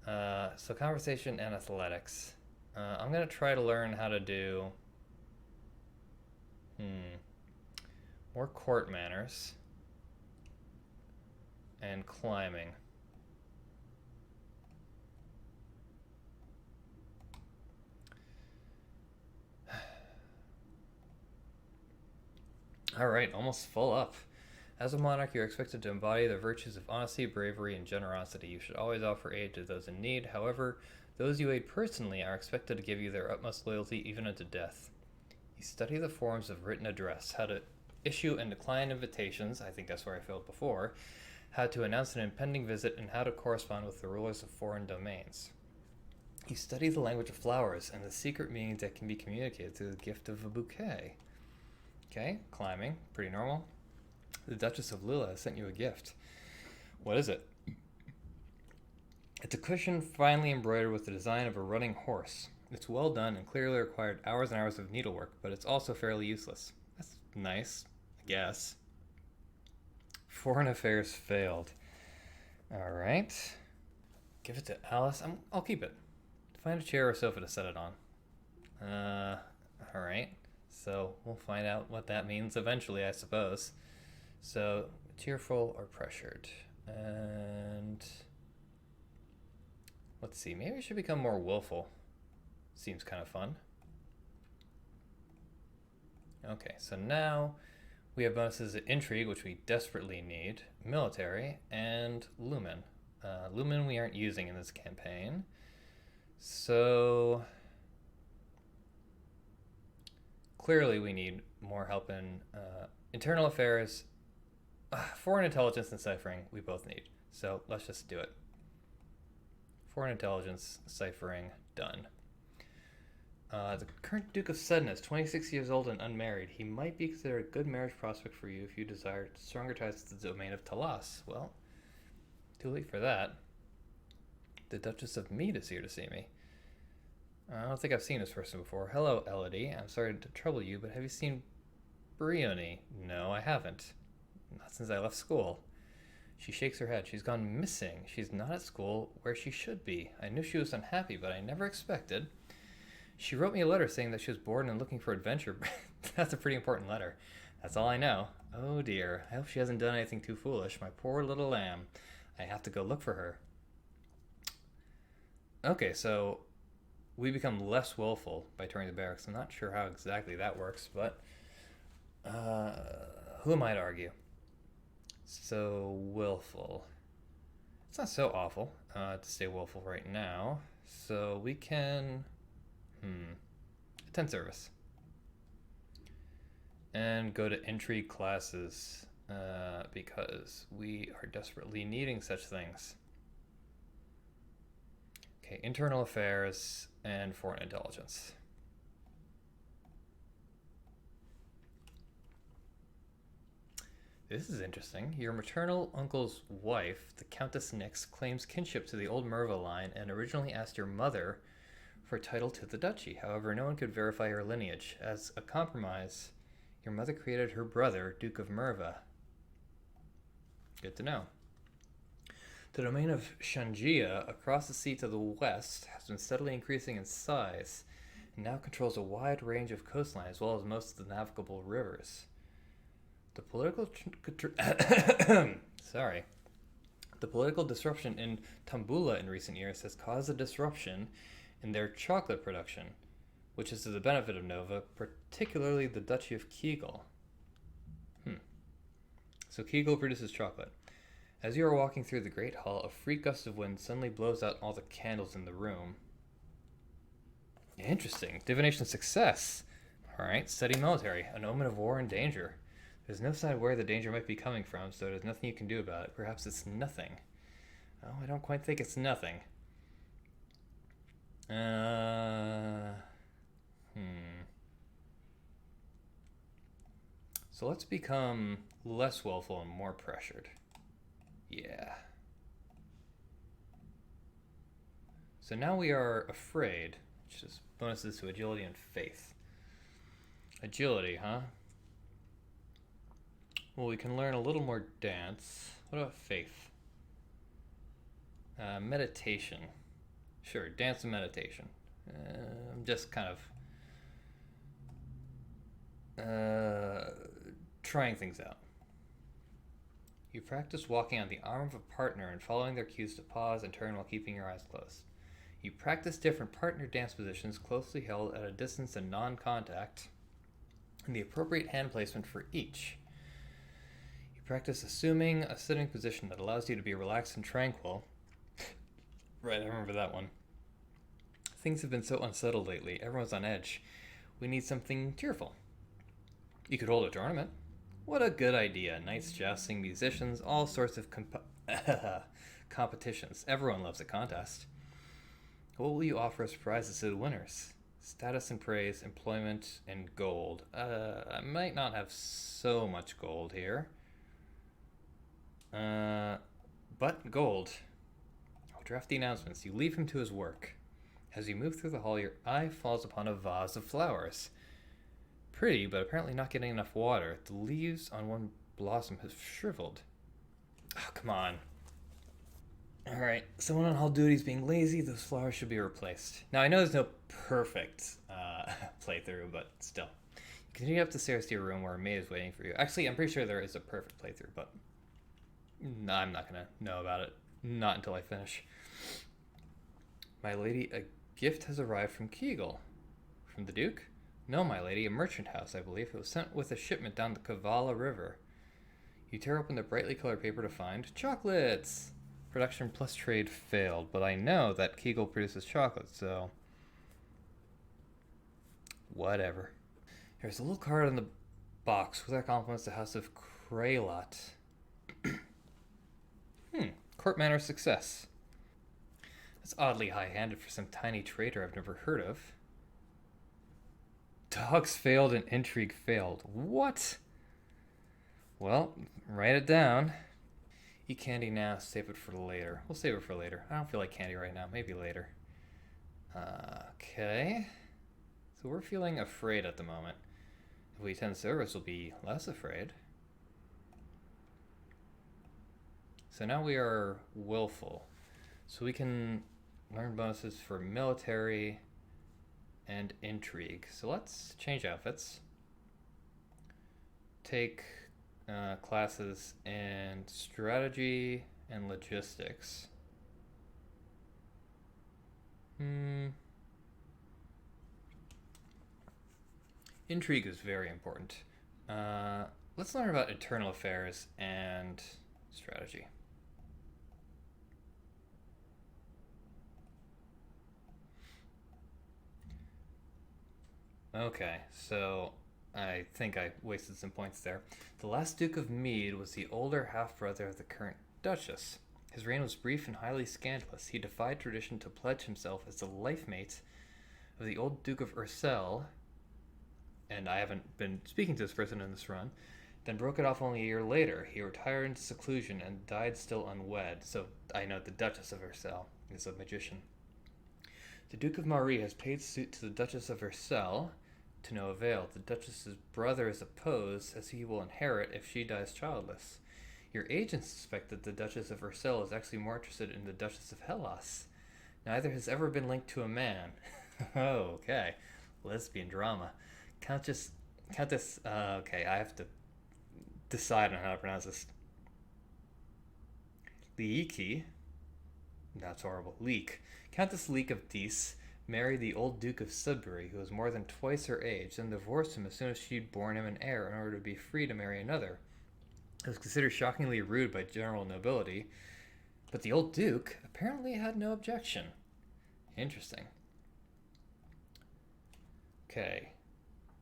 So conversation and athletics. I'm going to try to learn how to do... more court manners. And climbing. Alright, almost full up. As a monarch, you are expected to embody the virtues of honesty, bravery, and generosity. You should always offer aid to those in need. However, those you aid personally are expected to give you their utmost loyalty even unto death. You study the forms of written address, how to issue and decline invitations, I think that's where I failed before, how to announce an impending visit, and how to correspond with the rulers of foreign domains. You study the language of flowers and the secret meanings that can be communicated through the gift of a bouquet. Okay, climbing, pretty normal. The Duchess of Lilla has sent you a gift. What is it? It's a cushion finely embroidered with the design of a running horse. It's well done and clearly required hours and hours of needlework, but it's also fairly useless. That's nice, I guess. Foreign affairs failed. All right. Give it to Alice. I'll keep it. Find a chair or sofa to set it on. All right. So we'll find out what that means eventually, I suppose. So, cheerful or pressured. And let's see, maybe I should become more willful. Seems kind of fun. Okay, so now we have bonuses at intrigue, which we desperately need, military, and lumen. Lumen we aren't using in this campaign. So clearly we need more help in internal affairs. Foreign intelligence and ciphering we both need. So let's just do it. Foreign intelligence, ciphering, done. The current Duke of Sudden is 26 years old and unmarried. He might be considered a good marriage prospect for you if you desire stronger ties to the domain of Talas. Well, too late for that. The Duchess of Mead is here to see me. I don't think I've seen this person before. Hello, Elodie. I'm sorry to trouble you, but have you seen Briony? No, I haven't. Not since I left school. She shakes her head. She's gone missing. She's not at school where she should be. I knew she was unhappy, but I never expected. She wrote me a letter saying that she was bored and looking for adventure. That's a pretty important letter. That's all I know. Oh dear. I hope she hasn't done anything too foolish. My poor little lamb. I have to go look for her. Okay, so we become less willful by touring the barracks. I'm not sure how exactly that works, but who am I to argue? So willful. It's not so awful to stay willful right now. So we can attend service and go to entry classes because we are desperately needing such things. Okay, internal affairs and foreign intelligence. This is interesting. Your maternal uncle's wife, the Countess Nix, claims kinship to the old Merva line and originally asked your mother for title to the duchy. However, no one could verify her lineage. As a compromise, your mother created her brother, Duke of Merva. Good to know. The domain of Shangia, across the sea to the west, has been steadily increasing in size and now controls a wide range of coastline as well as most of the navigable rivers. The political The political disruption in Tambula in recent years has caused a disruption in their chocolate production, which is to the benefit of Nova, particularly the Duchy of Kegel. So Kegel produces chocolate. As you are walking through the great hall, a freak gust of wind suddenly blows out all the candles in the room. Interesting. Divination success. Alright, study military. An omen of war and danger. There's no sign of where the danger might be coming from, so there's nothing you can do about it. Perhaps it's nothing. Oh, I don't quite think it's nothing. So let's become less willful and more pressured. Yeah. So now we are afraid, which is bonuses to agility and faith. Agility, huh? Well, we can learn a little more dance. What about faith? Meditation. Sure, dance and meditation. I'm just kind of trying things out. You practice walking on the arm of a partner and following their cues to pause and turn while keeping your eyes closed. You practice different partner dance positions closely held at a distance and non-contact, and the appropriate hand placement for each. You practice assuming a sitting position that allows you to be relaxed and tranquil. Right, I remember that one. Things have been so unsettled lately. Everyone's on edge. We need something cheerful. You could hold a tournament. What a good idea. Knights, jousting, musicians, all sorts of competitions. Everyone loves a contest. What will you offer as prizes to the winners? Status and praise, employment, and gold. I might not have so much gold here. But gold. Oh, draft the announcements. You leave him to his work. As you move through the hall, your eye falls upon a vase of flowers. Pretty, but apparently not getting enough water. The leaves on one blossom have shriveled. Oh, come on. Alright, someone on hall duty is being lazy. Those flowers should be replaced. Now, I know there's no perfect playthrough, but still. You continue up the stairs to your room where a maid is waiting for you. Actually, I'm pretty sure there is a perfect playthrough, but I'm not going to know about it. Not until I finish. My lady, a gift has arrived from Kegel. From the Duke? No, my lady, a merchant house, I believe. It was sent with a shipment down the Kavala River. You tear open the brightly colored paper to find chocolates. Production plus trade failed, but I know that Kegel produces chocolate, so whatever. There's a little card on the box with our compliments to House of Kraylot. Court manner success. That's oddly high-handed for some tiny trader I've never heard of. Dogs failed and intrigue failed. What? Well, write it down. Eat candy now, save it for later. We'll save it for later. I don't feel like candy right now. Maybe later. Okay. So we're feeling afraid at the moment. If we attend service, we'll be less afraid. So now we are willful. So we can learn bonuses for military and intrigue. So let's change outfits. Take classes in strategy and logistics. Intrigue is very important. Let's learn about internal affairs and strategy. Okay, so I think I wasted some points there. The last Duke of Mead was the older half-brother of the current Duchess. His reign was brief and highly scandalous. He defied tradition to pledge himself as the life mate of the old Duke of Ursel, and I haven't been speaking to this person in this run, then broke it off only a year later. He retired into seclusion and died still unwed. So I know the Duchess of Ursel is a magician. The Duke of Marie has paid suit to the Duchess of Ursel to no avail. The Duchess's brother is opposed, as he will inherit if she dies childless. Your agents suspect that the Duchess of Ursel is actually more interested in the Duchess of Hellas. Neither has ever been linked to a man. Oh, okay. Lesbian drama. Countess, okay, I have to decide on how to pronounce this. Leiki? That's horrible. Leek. Countess Leek of Dees married the old Duke of Sudbury, who was more than twice her age, and divorced him as soon as she'd borne him an heir in order to be free to marry another. It was considered shockingly rude by general nobility, but the old Duke apparently had no objection. Interesting. Okay.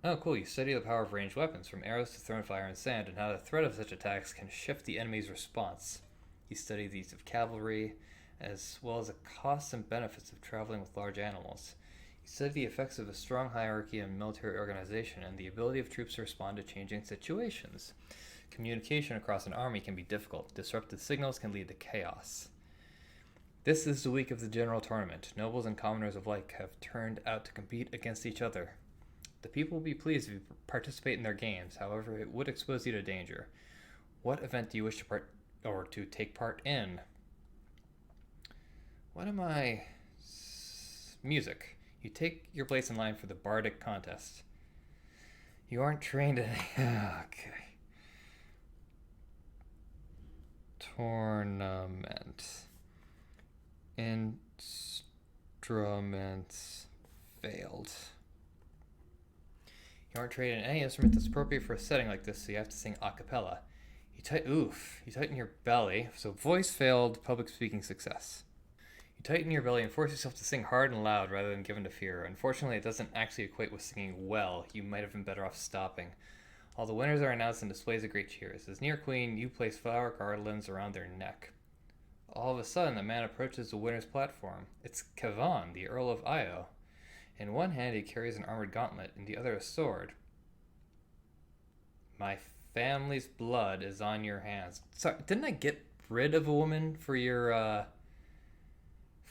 Oh, cool. You study the power of ranged weapons, from arrows to thrown fire and sand, and how the threat of such attacks can shift the enemy's response. You study the use of cavalry, as well as the costs and benefits of traveling with large animals. You study the effects of a strong hierarchy and military organization, and the ability of troops to respond to changing situations. Communication across an army can be difficult. Disrupted signals can lead to chaos. This is the week of the general tournament. Nobles and commoners alike have turned out to compete against each other. The people will be pleased if you participate in their games. However, it would expose you to danger. What event do you wish to take part in? What am I? Music. You take your place in line for the bardic contest. You aren't trained in... Okay. Tournament. Instruments failed. You aren't trained in any instrument that's appropriate for a setting like this, so you have to sing a cappella. You tighten your belly, so voice failed, public speaking success. You tighten your belly and force yourself to sing hard and loud rather than given to fear. Unfortunately, it doesn't actually equate with singing well. You might have been better off stopping. All the winners are announced and displays of great cheers. As near queen, you place flower garlands around their neck. All of a sudden, a man approaches the winner's platform. It's Kavan, the Earl of Io. In one hand, he carries an armored gauntlet, in the other a sword. My family's blood is on your hands. Sorry, didn't I get rid of a woman for you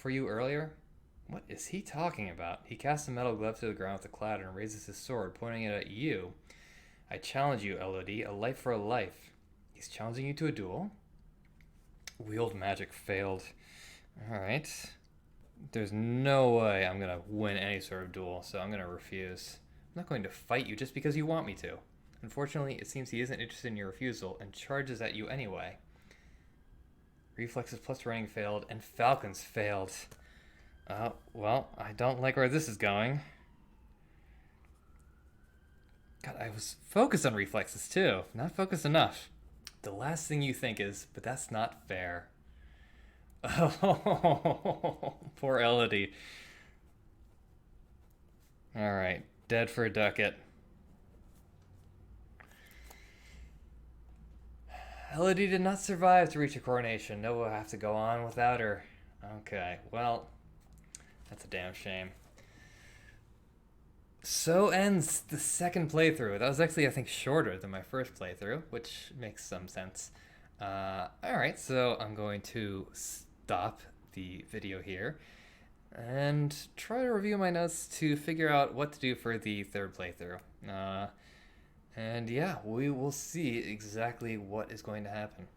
earlier? What is he talking about? He casts a metal glove to the ground with a cloud and raises his sword, pointing it at you. I challenge you, Elodie, a life for a life. He's challenging you to a duel? Wield magic failed. Alright. There's no way I'm going to win any sort of duel, so I'm going to refuse. I'm not going to fight you just because you want me to. Unfortunately, it seems he isn't interested in your refusal and charges at you anyway. Reflexes plus running failed, and Falcons failed. Well, I don't like where this is going. God, I was focused on reflexes too. Not focused enough. The last thing you think is, but that's not fair. Oh, poor Elodie. Alright, dead for a ducat. Elodie did not survive to reach a coronation. Nova will have to go on without her. Okay, well, that's a damn shame. So ends the second playthrough. That was actually, I think, shorter than my first playthrough, which makes some sense. Alright, so I'm going to stop the video here and try to review my notes to figure out what to do for the third playthrough. And yeah, we will see exactly what is going to happen.